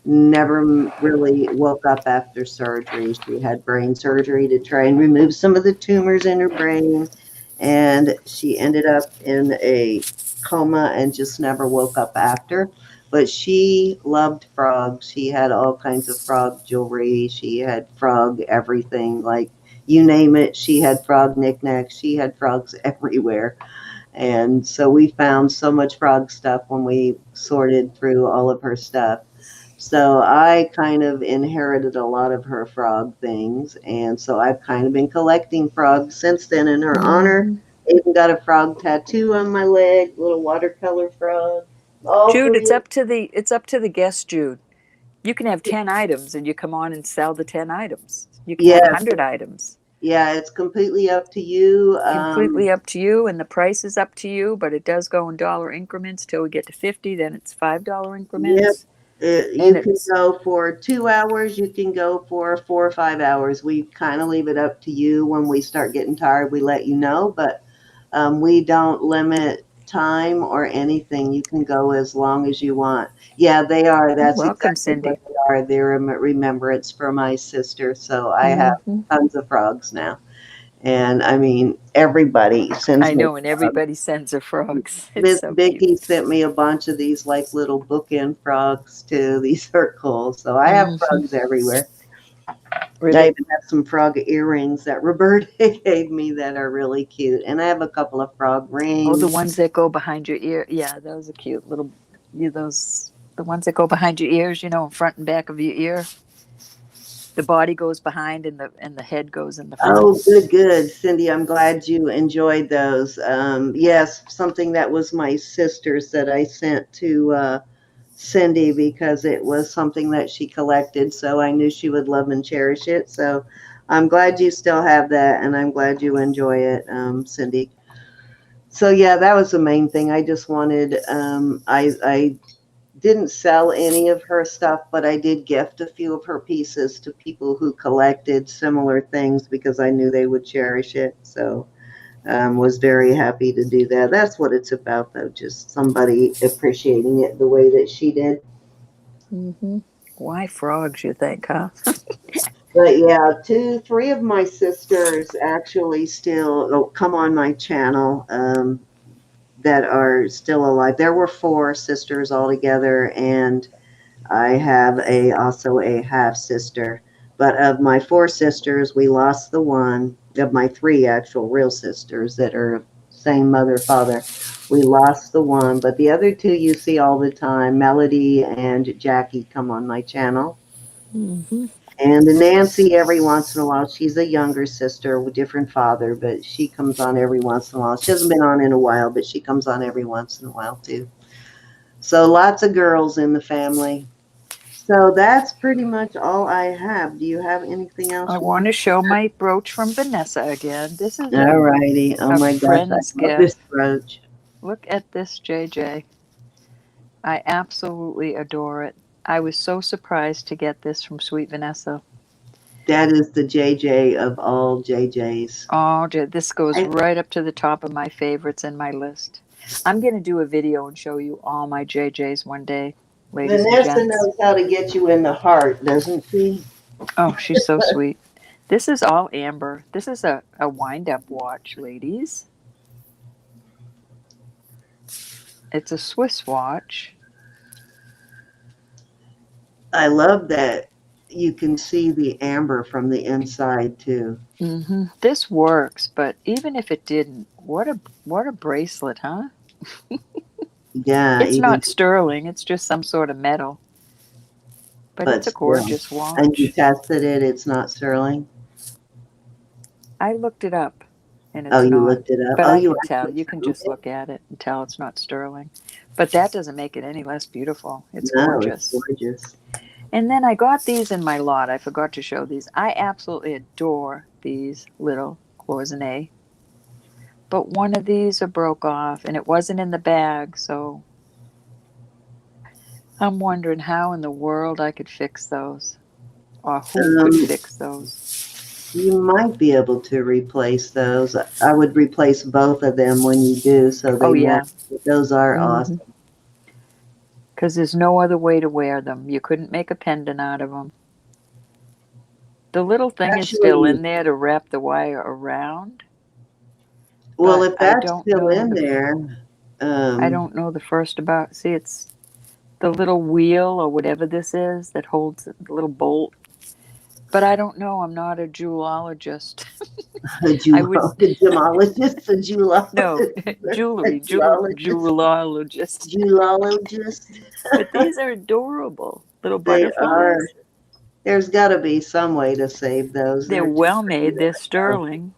never really woke up after surgery. She had brain surgery to try and remove some of the tumors in her brain, and she ended up in a coma and just never woke up after. But she loved frogs. She had all kinds of frog jewelry. She had frog everything, like you name it. She had frog knickknacks. She had frogs everywhere. And so we found so much frog stuff when we sorted through all of her stuff. So I kind of inherited a lot of her frog things, and so I've kind of been collecting frogs since then in her honor. Hmm. Even got a frog tattoo on my leg, little watercolor frog. All Jude, three. it's up to the guest, Jude. You can have 10 items and you come on and sell the 10 items. You can have Yes, 100 items. yeah, it's completely up to you. Completely up to you, and the price is up to you, but it does go in dollar increments till we get to 50, then it's $5 Yep. increments. And You can it's, go for 2 hours. You can go for 4 or 5 hours. We kind of leave it up to you. When we start getting tired, we let you know, but we don't limit time or anything. You can go as long as you want. Yeah, they are. you're That's welcome, exactly what Cindy. they are. They're a remembrance for my sister. So I have Hmm. tons of frogs now. And I mean, everybody sends I me know, and frogs. everybody sends her frogs. It's Miss so cute. Vicky sent me a bunch of these like little bookend frogs too. These are cool. So I have Hmm. frogs everywhere. I Really. even have some frog earrings that Roberta gave me that are really cute. And I have a couple of frog Oh, the rings. ones that go behind your ear. Yeah, those are cute little. Those the ones that go behind your ears. In front and back of your ear. The body goes behind, and the head goes in the front. Oh, good, good. Cindy, I'm glad you enjoyed those. Yes, something that was my sister's that I sent to Cindy because it was something that she collected. So I knew she would love and cherish it. So I'm glad you still have that, and I'm glad you enjoy it, Cindy. So yeah, that was the main thing. I just wanted, I didn't sell any of her stuff, but I did gift a few of her pieces to people who collected similar things because I knew they would cherish it. So was very happy to do that. That's what it's about, though, just somebody appreciating it the way that she did. Hmm. Why frogs, you think, huh? But yeah, three of my sisters actually still come on my channel that are still alive. There were four sisters altogether, and I have also a half sister. But of my four sisters, we lost the one. Of my three actual real sisters that are same mother father, we lost the one. But the other two you see all the time. Melody and Jackie come on my channel. Hmm. And Nancy, every once in a while, she's a younger sister with different father, but she comes on every once in a while. She hasn't been on in a while, but she comes on every once in a while too. So lots of girls in the family. So that's pretty much all I have. Do you have anything I else you want want? to show my brooch from Vanessa again. This is All righty. Oh a my gosh, I friend's love this gift. brooch. Look at this, JJ. I absolutely adore it. I was so surprised to get this from Sweet Vanessa. That is the JJ of all JJs. Oh, this goes I, right up to the top of my favorites in my list. I'm going to do a video and show you all my JJs one day. ladies and Vanessa gents. knows how to get you in the heart, doesn't she? Oh, she's so sweet. This is all amber. This is a wind up watch, ladies. It's a Swiss watch. I love that you can see the amber from the inside too. This works, but even if it didn't, what a bracelet, huh? Yeah, It's even not sterling, it's just some sort of metal, but but it's a still. gorgeous And you watch. tested it, it's not sterling. I looked it up and Oh, it's you not, looked it up. but Oh, I you can tell. actually You can found just it? look at it and tell it's not sterling. But that doesn't make it any less beautiful. It's No, it's gorgeous. gorgeous. And then I got these in my lot. I forgot to show these. I absolutely adore these little cloisonne. But one of these are broke off and it wasn't in the bag, so I'm wondering how in the world I could fix those or who could Um, fix those. you might be able to replace those. I would replace both of them when you do, so Oh they match. yeah. Those are Mhm. awesome. Cuz there's no other way to wear them. You couldn't make a pendant out of them. The little thing is still Actually, in there to wrap the wire around, well, but if that's still in I um, don't know the first about. See, it's the little wheel or whatever this is that holds the little bolt. But I don't know. I'm not a jewelologist. a I would gemologist, a no jewelologist, a geologist, jewelologist. geologist. But these are adorable little They are. butterflies. There's got to be some way to save those. They're They're too well pretty made. to They're let go. sterling.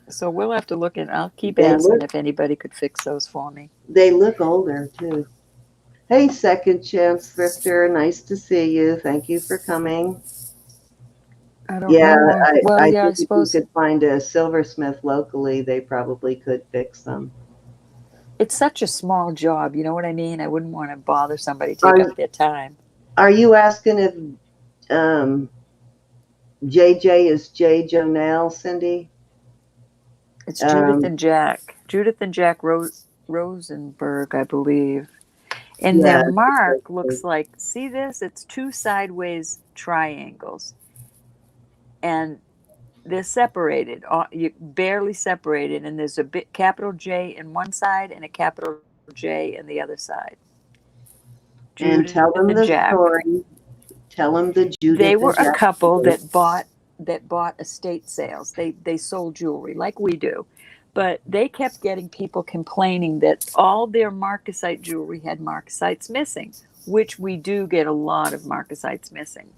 So we'll have to look at. I'll keep They asking look. if anybody could fix those for me. They look older too. Hey, Second Chance Thrifter, nice to see you. Thank you for coming. I don't Yeah, know. Well, I yeah, I think if you suppose could find a silversmith locally, they probably could fix them. it's such a small job. You know what I mean? I wouldn't want to bother somebody, take Are up their time. Are you asking if um, JJ is J. Jonelle, Cindy? It's Judith Um, and Jack. Judith and Jack Rosenberg, I believe. And their yeah, mark looks like, see this? It's two sideways triangles. And they're separated, you barely separated. And there's a bit capital J in one side and a capital J in the other side. and Judith tell and them the Jack. story. Tell them the They Judith were and a Jack couple story. that bought estate sales. They sold jewelry like we do, but they kept getting people complaining that all their marcasite jewelry had marcasites missing, which we do get a lot of marcasites missing.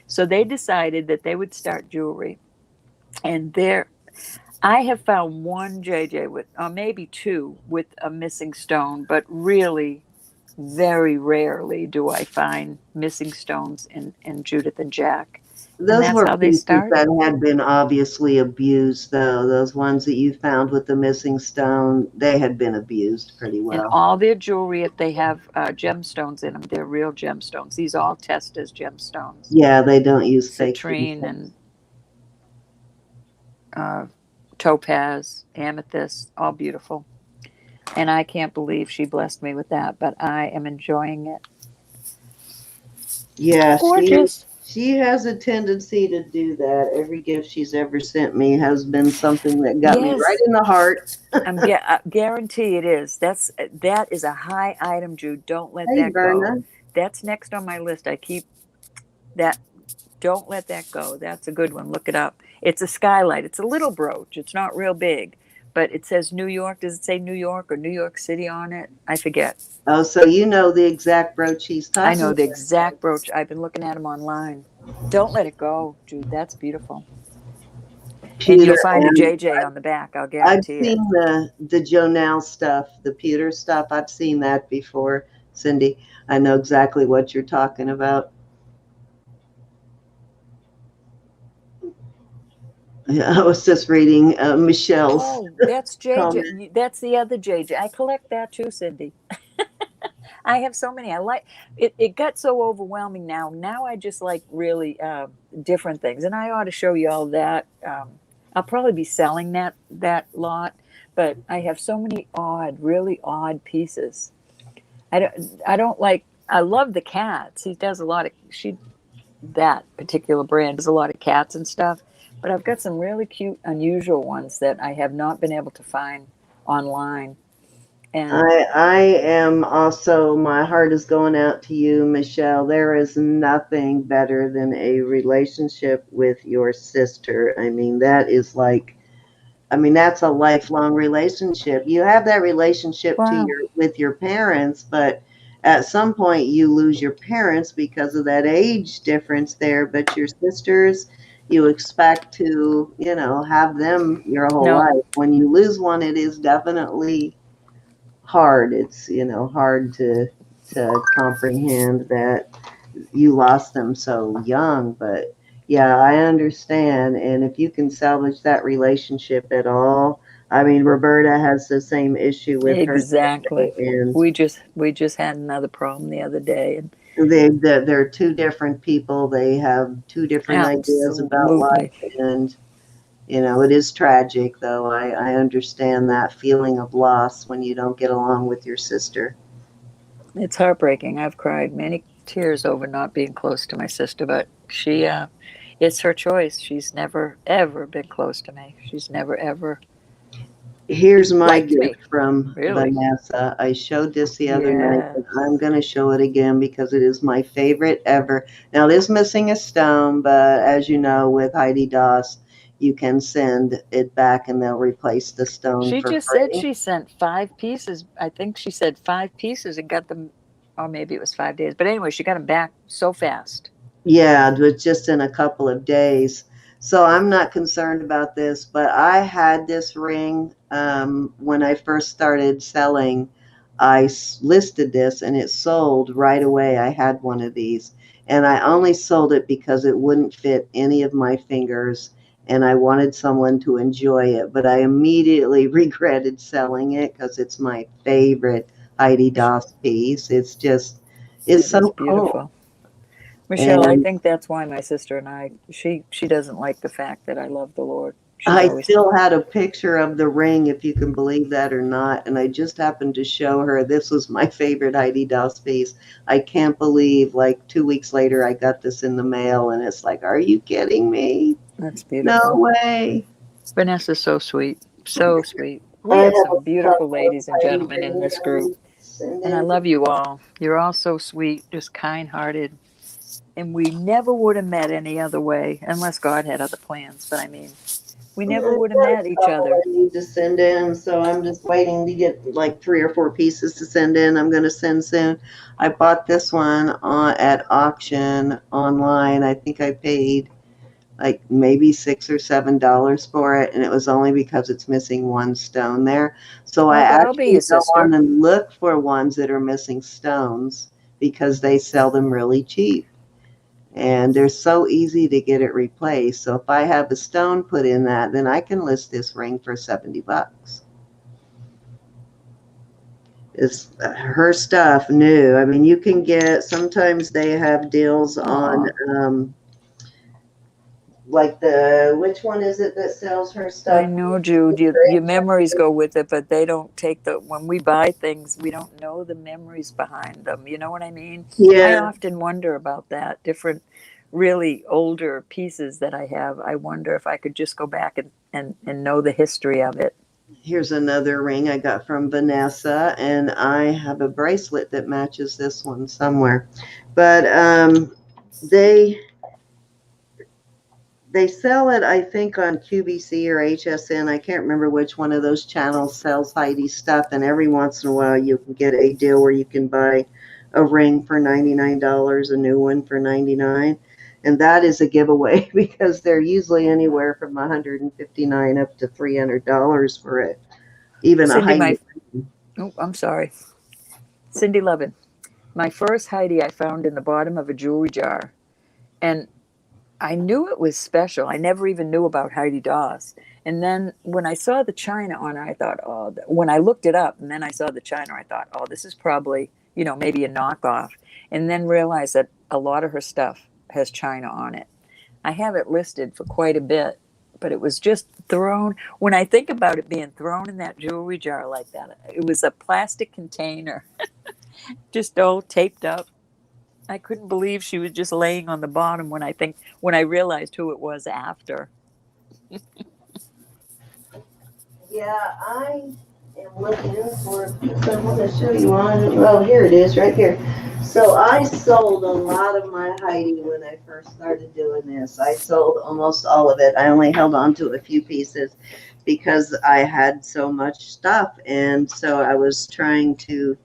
So they decided that they would start jewelry, and there I have found one JJ with, or maybe two, with a missing stone, but really very rarely do I find missing stones in Judith and Jack. And Those that's were how they pieces started. that had been obviously abused, though. Those ones that you found with the missing stone, they had been abused pretty And well. all their jewelry, if they have gemstones in them, they're real gemstones. These all test as gemstones. Yeah, they don't use fake Citrine gemstones. and uh, topaz, amethyst, all beautiful. And I can't believe she blessed me with that, but I am enjoying it. Yeah, Gorgeous. she has a tendency to do that. Every gift she's ever sent me has been something that got me right Yes, in the heart. I guarantee it is. That is a high item, Jude. Don't let Hey, that go. Verna. That's next on my list. I keep that. Don't let that go. That's a good one. Look it up. It's a skylight. It's a little brooch. It's not real big, but it says New York. Does it say New York or New York City on it? I forget. Oh, so you know the exact brooch he's I talking know the about. exact brooch. I've been looking at them online. Don't let it go, Jude. That's beautiful. And you'll Pewter, find a and JJ on the back. I'll I've guarantee it. seen the Jonelle stuff, the pewter stuff. I've seen that before, Cindy. I know exactly what you're talking about. I was just reading Michelle's Oh, that's comment. JJ. That's the other JJ. I collect that too, Cindy. I have so many. I like it. It got so overwhelming now. Now I just like really different things, and I ought to show you all that. I'll probably be selling that lot, but I have so many odd, really odd pieces. I don't like. I love the cats. He does a lot of that particular brand does a lot of cats and stuff. But I've got some really cute, unusual ones that I have not been able to find online. And I am also, my heart is going out to you, Michelle. There is nothing better than a relationship with your sister. I mean, that is like, I mean, that's a lifelong relationship. You have that relationship to wow, your with your parents, but at some point you lose your parents because of that age difference there. But your sisters, you expect to, have them your whole no, life. When you lose one, it is definitely hard. It's, hard to comprehend that you lost them so young, but yeah, I understand. And if you can salvage that relationship at all, I mean, Roberta has the same issue with her exactly. sister, and We just had another problem the other day, and they're two different people. They have two different ideas about absolutely, life, and it is tragic, though. I understand that feeling of loss when you don't get along with your sister. it's heartbreaking. I've cried many tears over not being close to my sister, but it's her choice. She's never ever been close to me. She's never ever Here's my liked me, gift from really. Vanessa. I showed this the other night, but I'm Yes. going to show it again because it is my favorite ever. Now, it is missing a stone, but as you know, with Heidi Doss, you can send it back and they'll replace the stone She for just said free. she sent 5 pieces. I think she said 5 pieces and got them, or maybe it was 5 days. But anyway, she got them back so fast. Yeah, it was just in a couple of days. So I'm not concerned about this, but I had this ring when I first started selling. Listed this and it sold right away. I had one of these, and I only sold it because it wouldn't fit any of my fingers, and I wanted someone to enjoy it. But I immediately regretted selling it because it's my favorite Heidi Doss piece. It's It is so cool. beautiful. Michelle, I And think that's why my sister and I, she doesn't like the fact that I love the Lord. She's I always, still had a picture of the ring, if you can believe that or not, and I just happened to show her. This was my favorite Heidi Daus piece. I can't believe, like 2 weeks later, I got this in the mail, and it's like, are you kidding me? that's No beautiful. way. Vanessa's so sweet. So sweet. I We have have some a beautiful couple of ladies and Heidi gentlemen in rings this I group. need to send And I in. love you all. You're all so sweet, just kind hearted. And we never would have met any other way unless God had other plans. But I mean, we never I've would have got met a each couple other. I need to send in, so I'm just waiting to get like 3 or 4 pieces to send in. I'm going to send soon. I bought this one at auction online. I think I paid like maybe $6 or $7 for it, and it was only because it's missing one stone there. So I Oh, but I'll be actually your go on sister. and look for ones that are missing stones because they sell them really cheap. And they're so easy to get it replaced. So if I have a stone put in that, then I can list this ring for $70. Is her stuff new? I mean, you can get, sometimes they have deals on Aw, like the, which one is it that sells her I stuff? know, Jude. Your memories go with it, but they don't take when we buy things, we don't know the memories behind them. You know what I mean? I Yeah, often wonder about that. Different, really older pieces that I have. I wonder if I could just go back and know the history of it. here's another ring I got from Vanessa, and I have a bracelet that matches this one somewhere. But they they sell it, I think, on QVC or HSN. I can't remember which one of those channels sells Heidi's stuff. And every once in a while, you can get a deal where you can buy a ring for $99, a new one for $99. And that is a giveaway because they're usually anywhere from $159 up to $300 for it. Even a Cindy, Heidi. I'm sorry. Cindy Levin. My first Heidi I found in the bottom of a jewelry jar. And I knew it was special. I never even knew about Heidi Doss. And then when I saw the china on it, I thought, oh, when I looked it up and then I saw the china, I thought, oh, this is probably, maybe a knockoff. And then realized that a lot of her stuff has china on it. I have it listed for quite a bit, but it was just thrown. When I think about it being thrown in that jewelry jar like that, it was a plastic container. just all taped up. I couldn't believe she was just laying on the bottom when I realized who it was after. Yeah, I am looking for someone to show you on. Oh, here it is, right here. So I sold a lot of my Heidi when I first started doing this. I sold almost all of it. I only held on to a few pieces because I had so much stuff, and so I was trying to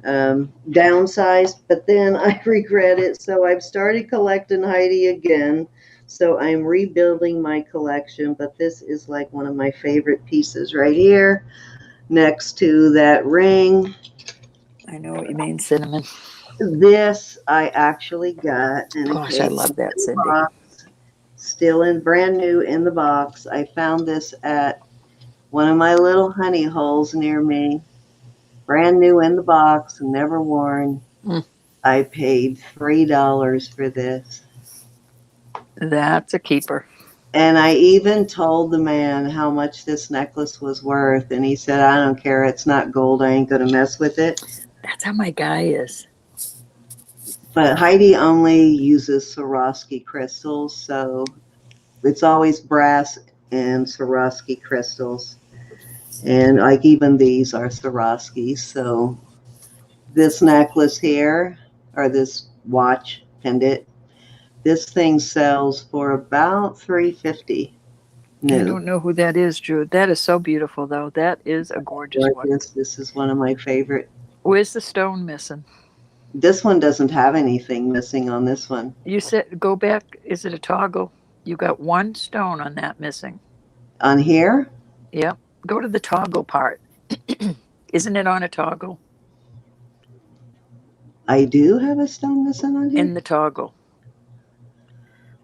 downsize, but then I regret it. So I've started collecting Heidi again. So I'm rebuilding my collection, but this is like one of my favorite pieces right here next to that ring. I know what you mean, Cinnamon. This I actually got in a Gosh, I case love that, in the Cindy. box, still in brand new in the box. I found this at one of my little honey holes near me, brand new in the box, never worn. Mm. I paid $3 for this. That's a keeper. And I even told the man how much this necklace was worth, and he said, I don't care, it's not gold, I ain't gonna mess with it. That's how my guy is. But Heidi only uses Swarovski crystals, so it's always brass and Swarovski crystals. And like even these are Swarovski. So this necklace here, or this watch pendant, this thing sells for about $350 I new. don't know who that is, Drew. That is so beautiful, though. That is a gorgeous one. This is one of my favorite. Where's the stone missing? This one doesn't have anything missing on this one. You said go back. Is it a toggle? You got one stone on that missing. On here? Yep. Go to the toggle part. Isn't it on a toggle? I do have a stone missing on here? In the toggle.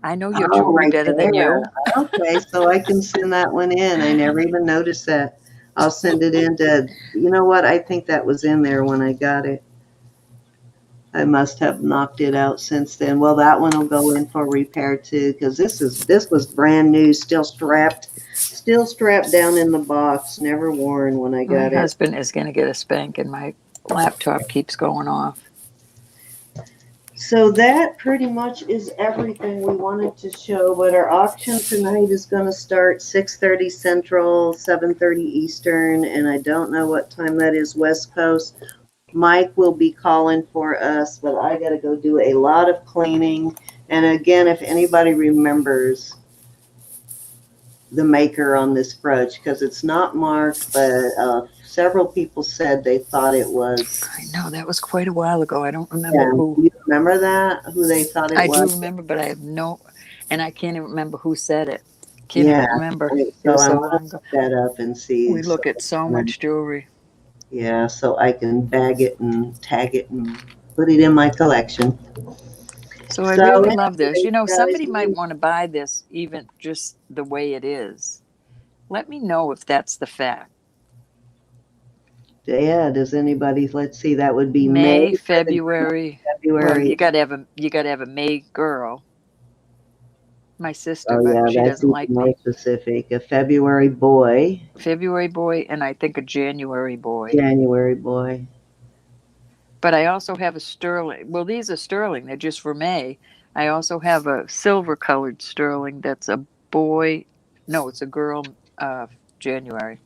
I know your Oh, jewelry right better there. than you. Okay, so I can send that one in. I never even noticed that. I'll send it in to, you know what? I think that was in there when I got it. I must have knocked it out since then. Well, that one will go in for repair too, because this was brand new, still strapped down in the box, never worn when I My got it. husband is going to get a spank, and my laptop keeps going off. So that pretty much is everything we wanted to show. But our auction tonight is going to start 6:30 Central, 7:30 Eastern, and I don't know what time that is West Coast. Mike will be calling for us, but I got to go do a lot of cleaning. And again, if anybody remembers the maker on this brooch, because it's not marked, but several people said they thought it was. I know that was quite a while ago. I don't remember who. You remember that? Who they thought it was? I do remember, but I have no, and I can't even remember who said it. Can't even remember. So It was I'm so gonna long look ago. that up and see. We look at so much jewelry. Yeah, so I can bag it and tag it and put it in my collection. So I really love this. anyway, You know, guys, somebody might want to buy this even just the way it is. Let me know if that's the fact. Yeah, does anybody? Let's see. That would be May, May, February. February. Well, you gotta have a May girl. My sister, Oh but yeah, she that's doesn't even like more me. specific. A February boy. February boy, and I think a January boy. January boy. But I also have a sterling. Well, these are sterling. They're just for May. I also have a silver colored sterling that's a boy. No, it's a girl. January.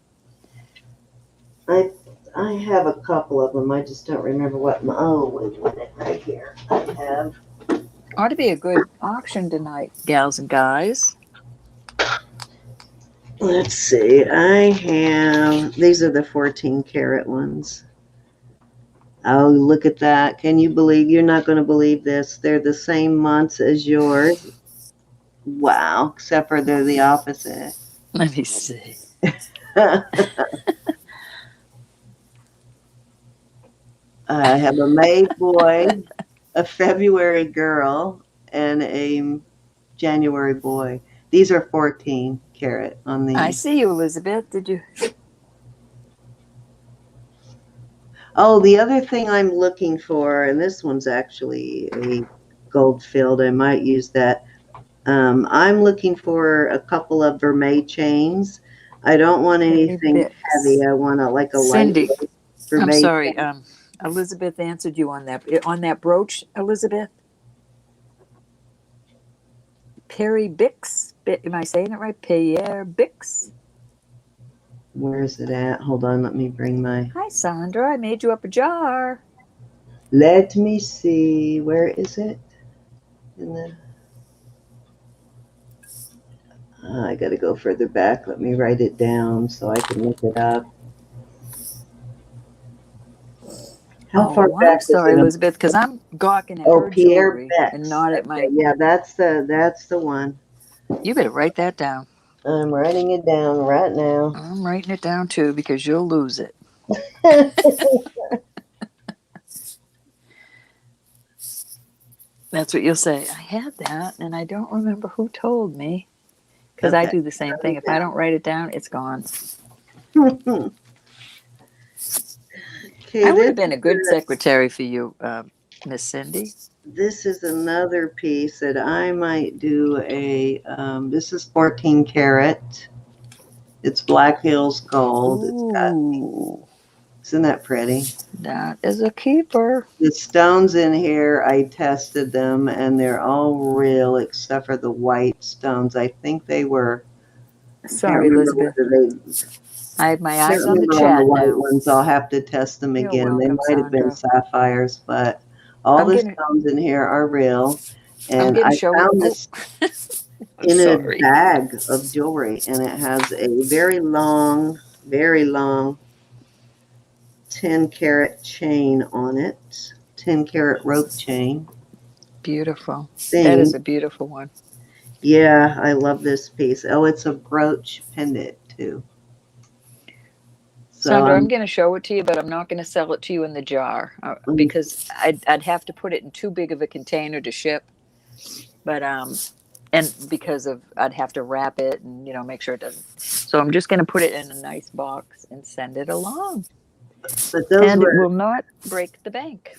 I have a couple of them. I just don't remember what. Wait a minute, right here. I have. Ought to be a good auction tonight, gals and guys. Let's see. I have. These are the 14 karat ones. Oh, look at that. Can you believe? You're not going to believe this. They're the same months as yours. Wow, except for they're the opposite. Let me see. I have a May boy, a February girl, and a January boy. These are 14 karat on these. I see you, Elizabeth. Did you? Oh, the other thing I'm looking for, and this one's actually a gold filled. I might use that. I'm looking for a couple of vermeil chains. I don't want anything heavy. I want a Cindy. lightweight I'm vermeil sorry. chain. Elizabeth answered you on that brooch, Elizabeth. Perry Bix. Am I saying it right? Pierre Bix. Where is it at? Hold on, let me bring my... Hi, Sandra. I made you up a jar. Let me see. Where is it? In the... I got to go further back. Let me write it down so I can look it up. How far Oh, I'm back is sorry, it? Elizabeth, because I'm gawking at Oh, her Pierre jewelry and Bex. not at Okay, my. yeah, that's the one. You better write that down. I'm writing it down right now. I'm writing it down too because you'll lose it. That's what you'll say. I had that and I don't remember who told me. Because I Okay. do the same thing. If I don't write it down, it's gone. Okay, I would have been a good secretary for you, Miss Cindy. this is another piece that I might do a, this is 14 karat. It's Black Hills Gold. Ooh, Isn't that pretty? that is a keeper. The stones in here, I tested them and they're all real except for the white stones. I think they were, I can't Sorry, remember Elizabeth. whether they, I have my can't eyes on the remember on the chat white now. ones. I'll have to test them You're again. They welcome, might have been Sandra. sapphires, but all the stones in here are real. And I found this in a bag of jewelry, and it has a very long 10 karat chain on it, 10 karat rope chain. Beautiful. Thing. That is a beautiful one. Yeah, I love this piece. Oh, it's a brooch pendant too. So Sandra, I'm going to show it to you, but I'm not going to sell it to you in the jar because I'd have to put it in too big of a container to ship. But and because of I'd have to wrap it and make sure it doesn't. So I'm just going to put it in a nice box and send it along. But those and were, it will not break the bank.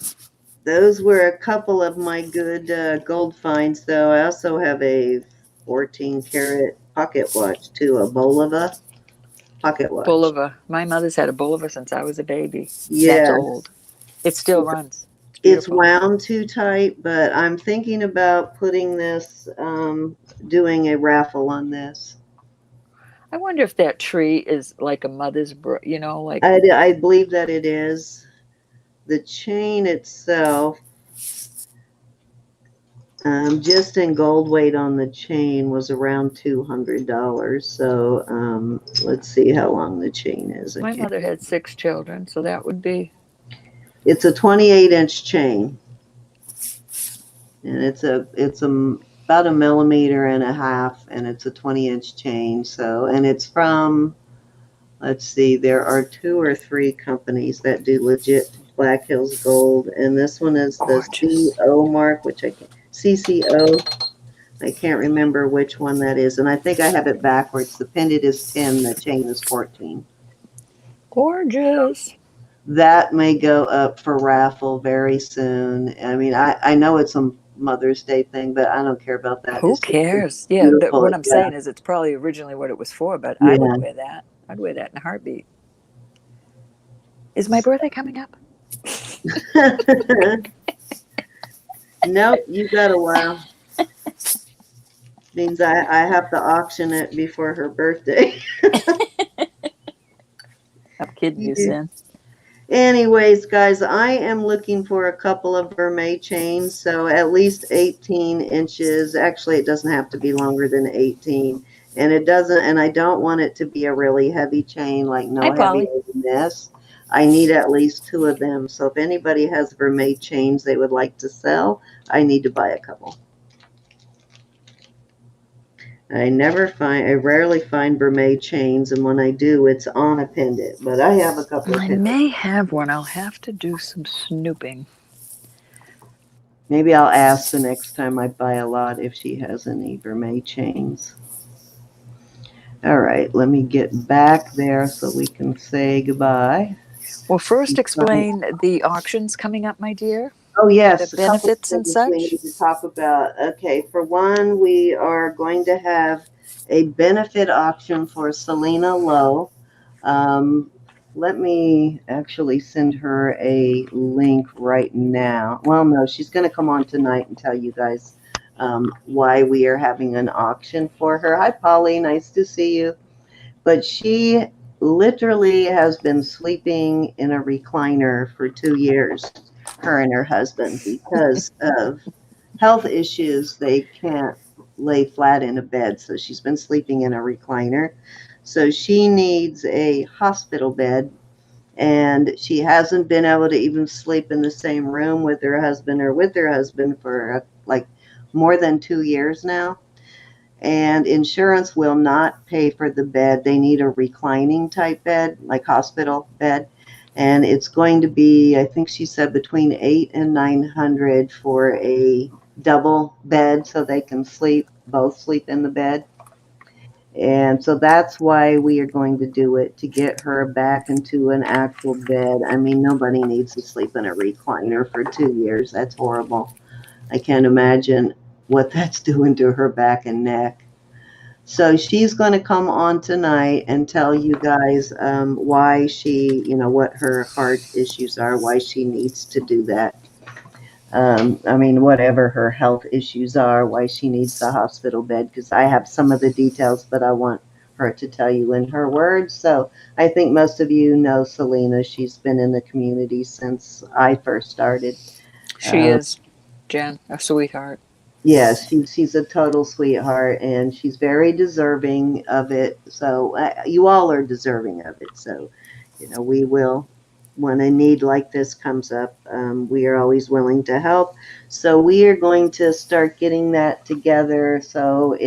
Those were a couple of my good gold finds, though. I also have a 14 karat pocket watch too, a Bulova pocket watch. Bulova. My mother's had a Bulova since I was a baby. Yeah. That's old. It still runs. It's wound too tight, but I'm thinking about putting this, doing a raffle on this. I wonder if that tree is like a mother's, like. I believe that it is. The chain itself, just in gold weight on the chain was around $200. So let's see how long the chain is. My mother had 6 children, so that would be. It's a 28-inch chain, and it's about 1.5 millimeters, and it's a 20-inch chain. So, and it's from, let's see, there are 2 or 3 companies that do legit Black Hills Gold, and this one is the CO mark, which I can't, CCO. I can't remember which one that is, and I think I have it backwards. The pendant is 10, the chain is 14. Gorgeous. That may go up for raffle very soon. I mean, I know it's a Mother's Day thing, but I don't care about that. Who cares? Yeah, what I'm saying is it's probably originally what it was for, but I would wear that. I'd wear that in a heartbeat. Is my birthday coming up? Nope, you got a while. Means I have to auction it before her birthday. I'm kidding you, Sin. Anyways, guys, I am looking for a couple of vermeil chains, so at least 18 inches. Actually, it doesn't have to be longer than 18. And it doesn't, and I don't want it to be a really heavy chain, like no heavier than this. I need at least 2 of them. So if anybody has vermeil chains they would like to sell, I need to buy a couple. I rarely find vermeil chains, and when I do, it's on a pendant. But I have a couple of pendants. I may have one. I'll have to do some snooping. Maybe I'll ask the next time I buy a lot if she has any vermeil chains. All right, let me get back there so we can say goodbye. Well, first explain the auctions coming up, my dear. Oh, yes. The benefits and such. We need to talk about. Okay, for one, we are going to have a benefit auction for Selena Lowe. let me actually send her a link right now. Well, no, she's going to come on tonight and tell you guys why we are having an auction for her. Hi, Polly. Nice to see you. But she literally has been sleeping in a recliner for 2 years, her and her husband, because of health issues. They can't lay flat in a bed. So she's been sleeping in a recliner. So she needs a hospital bed, and she hasn't been able to even sleep in the same room with her husband or with her husband for like more than 2 years now. And insurance will not pay for the bed. They need a reclining type bed, like hospital bed. And it's going to be, I think she said, between 800 and 900 for a double bed, so they can both sleep in the bed. And so that's why we are going to do it, to get her back into an actual bed. I mean, nobody needs to sleep in a recliner for 2 years. That's horrible. I can't imagine what that's doing to her back and neck. So she's going to come on tonight and tell you guys why she, what her heart issues are, why she needs to do that. I mean, whatever her health issues are, why she needs the hospital bed, because I have some of the details, but I want her to tell you in her words. So I think most of you know Selena. She's been in the community since I first started. She Um, is, Jen, a sweetheart. Yes, she's a total sweetheart, and she's very deserving of it. So you all are deserving of it. So, we will, when a need like this comes up, we are always willing to help. So we are going to start getting that together. So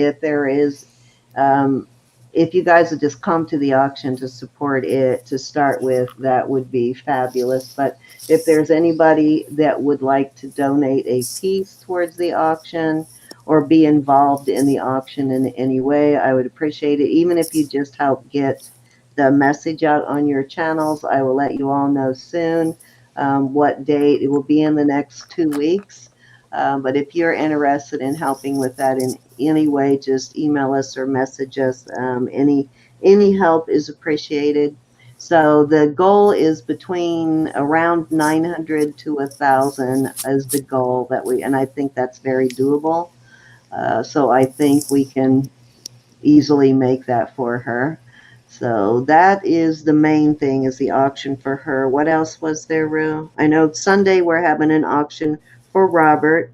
um, if you guys would just come to the auction to support it to start with, that would be fabulous. But if there's anybody that would like to donate a piece towards the auction or be involved in the auction in any way, I would appreciate it. Even if you just help get the message out on your channels, I will let you all know soon what date. It will be in the next 2 weeks. But if you're interested in helping with that in any way, just email us or message us. Any help is appreciated. So the goal is between around 900 to 1,000 is the goal and I think that's very doable. So I think we can easily make that for her. So that is the main thing, is the auction for her. What else was there, Rue? I know Sunday we're having an auction for Robert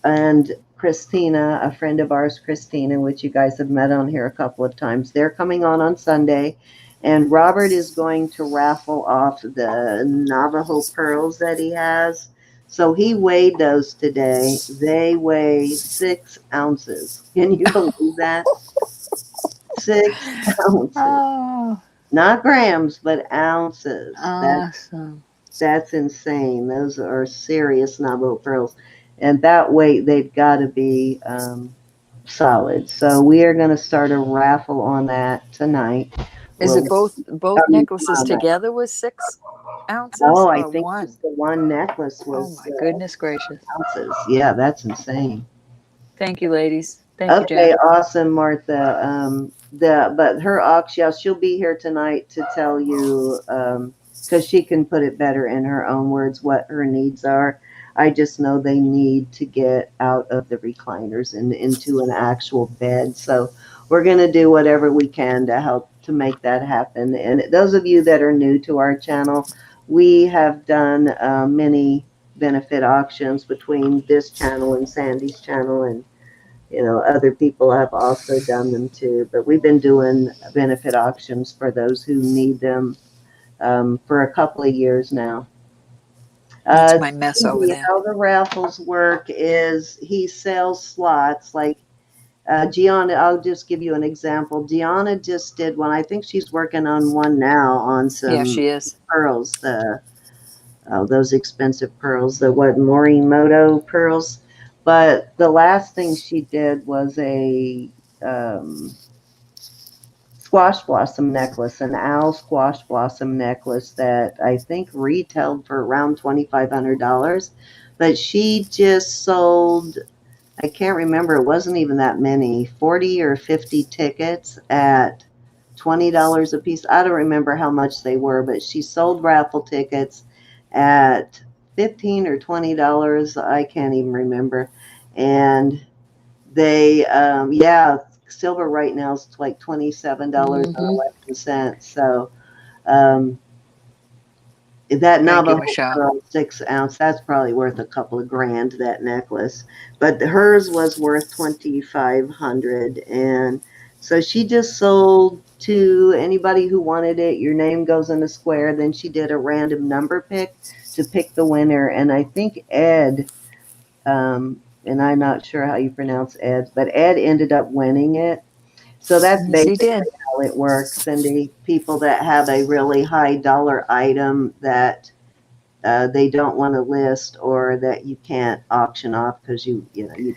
and Christina, a friend of ours, Christina, which you guys have met on here a couple of times. They're coming on Sunday. And Robert is going to raffle off the Navajo pearls that he has. So he weighed those today. They weigh 6 ounces. Can you believe that? 6 ounces. Oh, Not grams, but ounces. awesome. That's insane. Those are serious Navajo pearls. And that weight, they've got to be solid. So we are going to start a raffle on that tonight. Is We'll, it both I mean, necklaces together was 6 ounces oh, I or think one? just the one necklace Oh was my goodness gracious. ounces. Yeah, that's insane. Thank you, ladies. Thank you, Okay, Jen. awesome, Martha. But her auction, yeah, she'll be here tonight to tell you, because she can put it better in her own words what her needs are. I just know they need to get out of the recliners and into an actual bed. So we're going to do whatever we can to help to make that happen. And those of you that are new to our channel, we have done many benefit auctions between this channel and Sandy's channel, and other people have also done them too, but we've been doing benefit auctions for those who need them for a couple of years now. That's my mess over there. How the raffles work is he sells slots like Gianna. I'll just give you an example. Gianna just did one. I think she's working on one now on Yeah, some she is. pearls, those expensive pearls, the what, Morimoto pearls. But the last thing she did was a um, squash blossom necklace, an owl squash blossom necklace that I think retailed for around $2,500. But she just sold, I can't remember, it wasn't even that many, 40 or 50 tickets at $20 a piece. I don't remember how much they were, but she sold raffle tickets at $15 or $20. I can't even remember. And they, yeah, silver right now is like $27.11. So, that Gotta give 'em a Navajo shot. pearl 6 ounce, that's probably worth a couple of grand, that necklace. But hers was worth 2,500, and so she just sold to anybody who wanted it. Your name goes in a square. Then she did a random number pick to pick the winner, and I think Ed, and I'm not sure how you pronounce Ed, but Ed ended up winning it. So that's Yes, he basically did. how it works, Cindy. People that have a really high dollar item that they don't want to list, or that you can't auction off, because you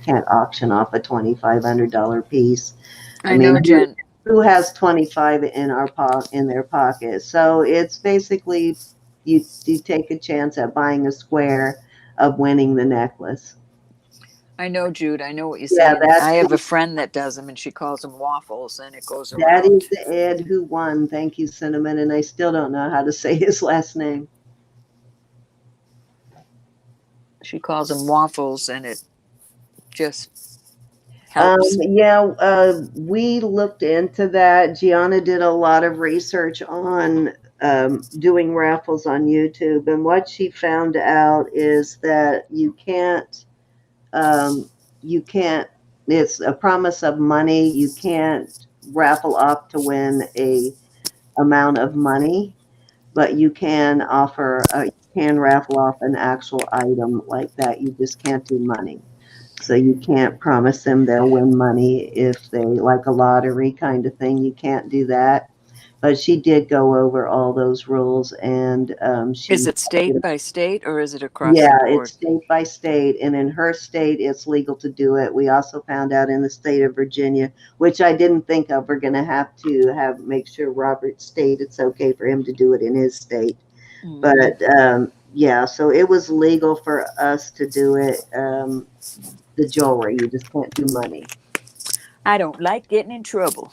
can't auction off a $2,500 piece. I I know, mean, Jen. who has 25 in their pocket? So it's basically you take a chance at buying a square of winning the necklace. I know, Jude. I know what you're Yeah, saying. I have a friend that does them, and she calls them waffles, and it goes that around. is the Ed who won. Thank you, Cinnamon, and I still don't know how to say his last name. She calls them waffles, and it just helps. Yeah, we looked into that. Gianna did a lot of research on doing raffles on YouTube, and what she found out is that you can't, it's a promise of money. You can't raffle off to win a amount of money, but you can you can raffle off an actual item like that. You just can't do money. So you can't promise them they'll win money if they, like a lottery kind of thing. You can't do that. But she did go over all those rules, and Is it state by state, or is it across the yeah, board? it's state by state, and in her state, it's legal to do it. We also found out in the state of Virginia, which I didn't think of. We're going to have make sure Robert's state, it's okay for him to do it in his state. Mm-hmm. But yeah, so it was legal for us to do it. The jewelry, you just can't do money. I don't like getting in trouble.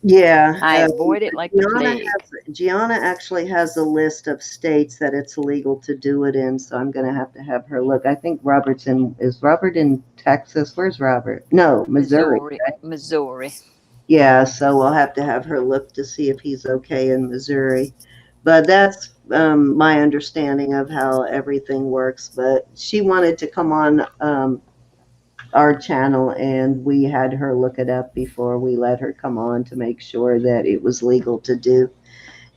Yeah, I avoid it like the plague. Gianna actually has a list of states that it's legal to do it in, so I'm going to have her look. I think is Robert in Texas? Where's Robert? No, Missouri. Right? Missouri. Yeah, so we'll have to have her look to see if he's okay in Missouri. But that's my understanding of how everything works. But she wanted to come on our channel, and we had her look it up before we let her come on to make sure that it was legal to do.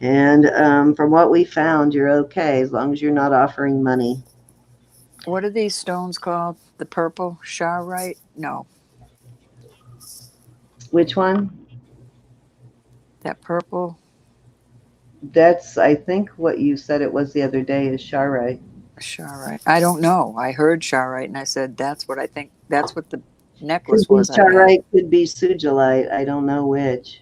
And from what we found, you're okay as long as you're not offering money. What are these stones called? The purple charoite? No. Which one? That purple? That's, I think, what you said it was the other day is charoite. Charoite. I don't know. I heard charoite, and I said that's what I think. That's what the necklace was. Charoite, could be sugilite. I don't know which.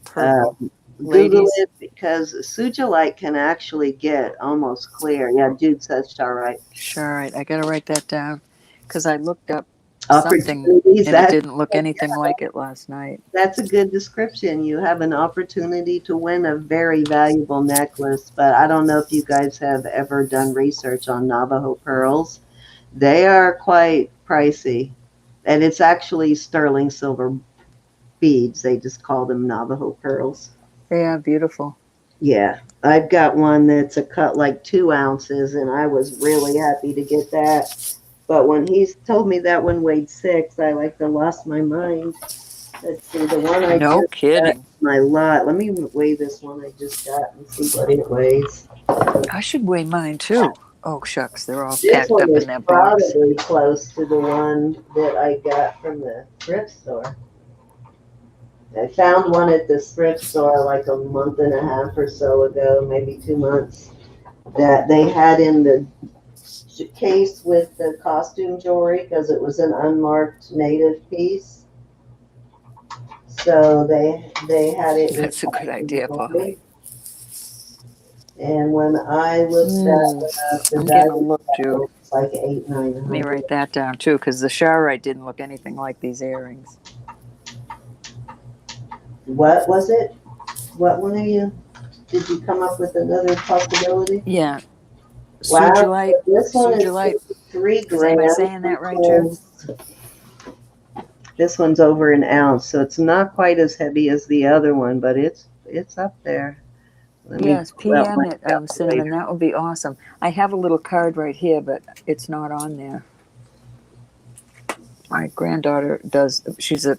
Purple. Google it, because sugilite can actually get almost clear. Yeah, Jude says charoite. Charoite. I gotta write that down, because I looked up something and it didn't look anything like it last night. That's a good description. You have an opportunity to win a very valuable necklace, but I don't know if you guys have ever done research on Navajo pearls. They are quite pricey, and it's actually sterling silver beads. They just call them Navajo pearls. Yeah, beautiful. Yeah, I've got one that's a cut like 2 ounces, and I was really happy to get that. But when he's told me that one weighed 6, I lost my mind. Let's see, the one I just kidding. got my lot. Let me weigh this one I just got and see what it weighs. I should weigh mine too. Oh shucks, they're all packed up in that box. This one is probably close to the one that I got from the thrift store. I found one at the thrift store like a month and a half or so ago, maybe 2 months, that they had in the case with the costume jewelry, because it was an unmarked native piece. So they had it. That's a good idea, Paul. And when I looked that I'm gonna look, Jude. It's like 800-900. Let me write that down too, because the charoite didn't look anything like these earrings. What was it? What one are you? Did you come up with another possibility? Yeah. Wow, Sujolite. so this one is Sujolite. 3 Am I grams. saying that right, Jen? This one's over an ounce, so it's not quite as heavy as the other one, but it's up there. Let me Yes, pull out PM my it, Cinnamon. calculator. That would be awesome. I have a little card right here, but it's not on there. My granddaughter does. She's a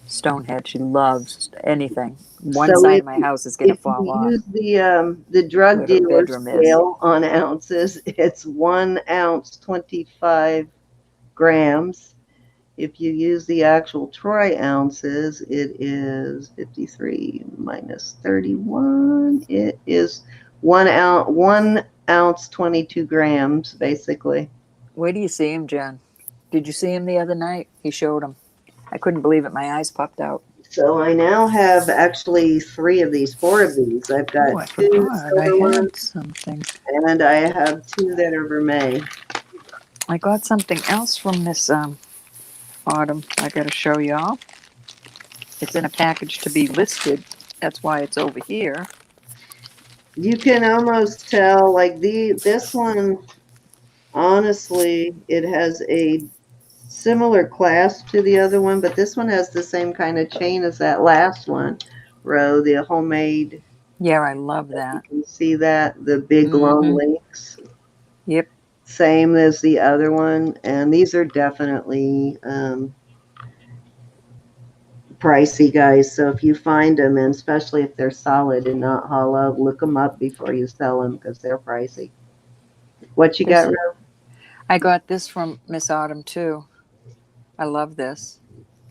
stonehead. She loves anything. One So side of my house is going to if you fall off use the drug where her dealer bedroom is. scale on ounces, it's 1 ounce 25 grams. If you use the actual troy ounces, it is 53 minus 31. It is 1 ounce 22 grams, basically. Where do you see him, Jen? Did you see him the other night? He showed him. I couldn't believe it. My eyes popped out. So I now have actually 4 of these. I've Oh, got I 2 forgot. I silver ones, had something. and I have 2 that are vermeil. I got something else from Miss Autumn. I got to show y'all. It's in a package to be listed. That's why it's over here. You can almost tell, like this one, honestly, it has a similar clasp to the other one, but this one has the same kind of chain as that last one, Ro, the homemade. Yeah, I love You that. can see that, the big long Mm-hmm. links. Yep. Same as the other one, and these are definitely pricey, guys. So if you find them, and especially if they're solid and not hollow, look them up before you sell them because they're pricey. What you This got, is, Ro? I got this from Miss Autumn too. I love this.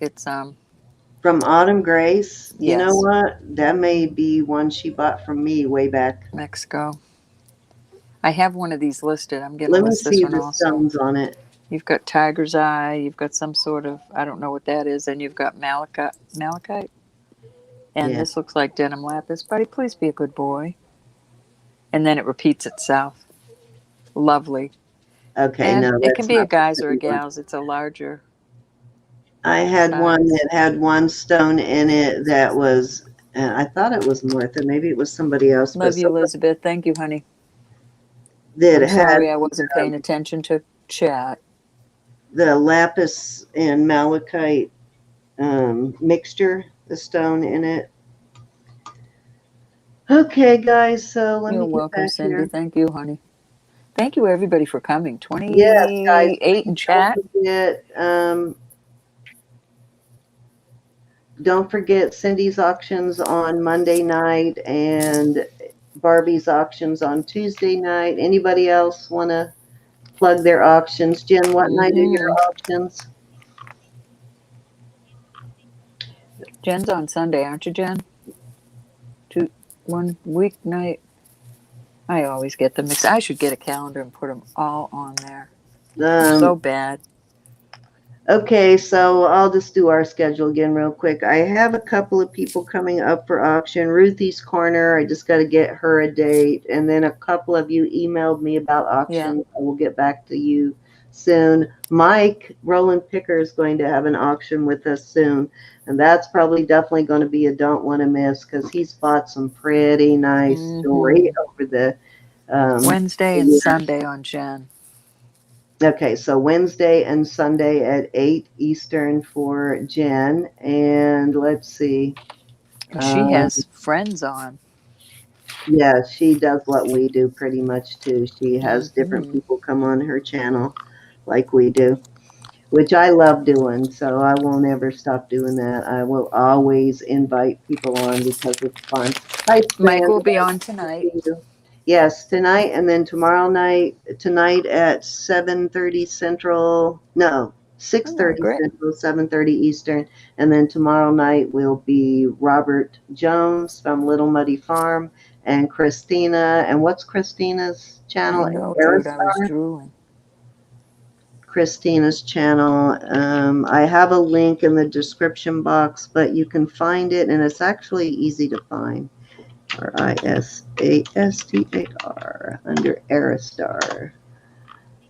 It's From Autumn Grace? You know yes, what? That may be one she bought from me way back. Mexico. I have one of these listed. I'm going to Let me list this see one the also. stones on it. You've got tiger's eye. You've got some sort of, I don't know what that is, and you've got malachite. And Yeah. this looks like denim lapis. Buddy, please be a good boy. And then it repeats itself. Lovely. Okay, And no, it can that's be a not the guy's or a same one. gal's. It's a larger I had one size. that had one stone in it that was, I thought it was Martha. Maybe it was somebody else, but Love you, somebody Elizabeth. Thank you, honey. that I'm had sorry I wasn't paying attention to chat. the lapis and malachite mixture, the stone in it. Okay, guys, so let You're me get welcome, back Cindy. here. Thank you, honey. Thank you, everybody, for coming. Yes, guys, 28 please in chat. don't forget Cindy's auctions on Monday night and Barbie's auctions on Tuesday night. Anybody else want to plug their auctions? Jen, what night are your auctions? Jen's on Sunday, aren't you, Jen? One weeknight. I always get them mixed. I should get a calendar and put them all on there. So bad. Okay, so I'll just do our schedule again real quick. I have a couple of people coming up for auction. Ruthie's Corner, I just got to get her a date. And then a couple of you emailed me about auctions. I will get back to you soon. Mike, Roland Picker, is going to have an auction with us soon. And that's probably definitely going to be a don't want to miss because he's bought some pretty nice jewelry over the Wednesday and Sunday on Jen. Okay, so Wednesday and Sunday at 8 Eastern for Jen. And let's see. She has friends on. Yeah, she does what we do pretty much too. She has different people come on her channel like we do, which I love doing. So I won't ever stop doing that. I will always invite people on because it's fun. Hi, Mike Stan. will be on tonight. Yes, tonight and then tomorrow night. Tonight at 7:30 Central. No, 6:30 Central, 7:30 Eastern, and then tomorrow night will be Robert Jones from Little Muddy Farm and Christina. And what's Christina's channel? I know, dude. I was Aerostar? drooling. Christina's channel. I have a link in the description box, but you can find it, and it's actually easy to find. Risastar under Aerostar.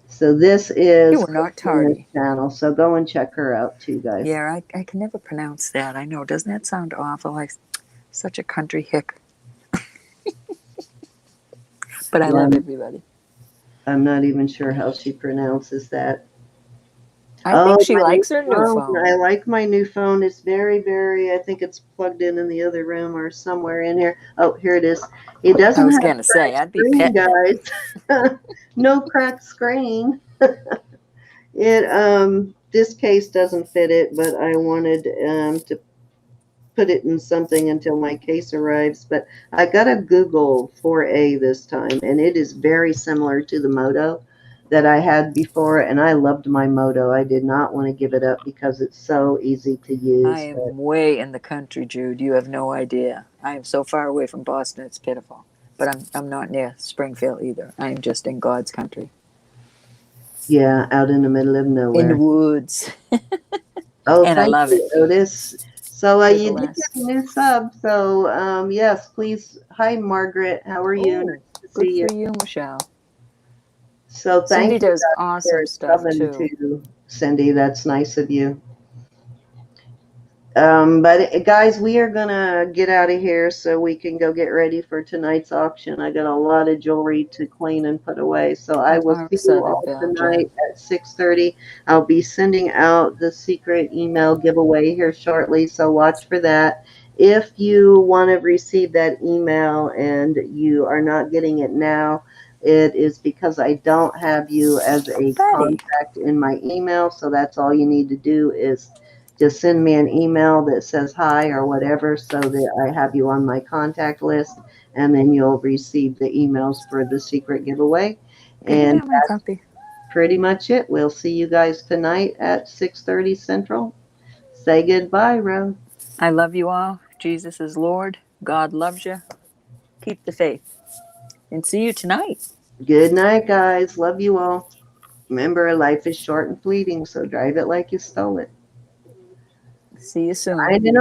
So this is You were not tardy. channel. So go and check her out too, guys. Yeah, I can never pronounce that. I know. Doesn't that sound awful? Such a country hick. But I Yeah, love everybody. I'm not even sure how she pronounces that. I think Oh, she my new likes her new phone. I like my new phone. It's very, very, I think it's plugged in the other room or somewhere in here. Oh, here it is. It I doesn't was have going a to say, cracked I'd be screen, petting it. guys. No cracked screen. This case doesn't fit it, but I wanted to put it in something until my case arrives. But I got a Google 4A this time, and it is very similar to the Moto that I had before, and I loved my Moto. I did not want to give it up because it's so easy to I use. But am way in the country, Jude. You have no idea. I am so far away from Boston, it's pitiful. But I'm not near Springfield either. I am just in God's country. yeah, out in the middle of In the nowhere. woods. Oh, And I thank love it. you, Otis. So You're the you did get last. a new sub. So yes, please. Hi, Margaret. How are you? Oh, Nice to good see you. for you, Michelle. So Cindy thank you does guys for awesome stuff subbing too. to Cindy. That's nice of you. But guys, we are gonna get out of here so we can go get ready for tonight's auction. I got a lot of jewelry to clean and put away. So I Oh, will our see you Southern all Belle, tonight Jen. at 6:30. I'll be sending out the secret email giveaway here shortly, so watch for that. If you want to receive that email and you are not getting it now, it is because I don't have you as a Betty. contact in my email. So that's all you need to do is just send me an email that says hi or whatever so that I have you on my contact list, and then you'll receive the emails for the secret giveaway. Give me And that, my that's puppy. pretty much it. We'll see you guys tonight at 6:30 Central. Say goodbye, Ro. I love you all. Jesus is Lord. God loves you. Keep the faith. And see you tonight. Good night, guys. Love you all. Remember, life is short and fleeting, so drive it like you stole it. See you soon. Signing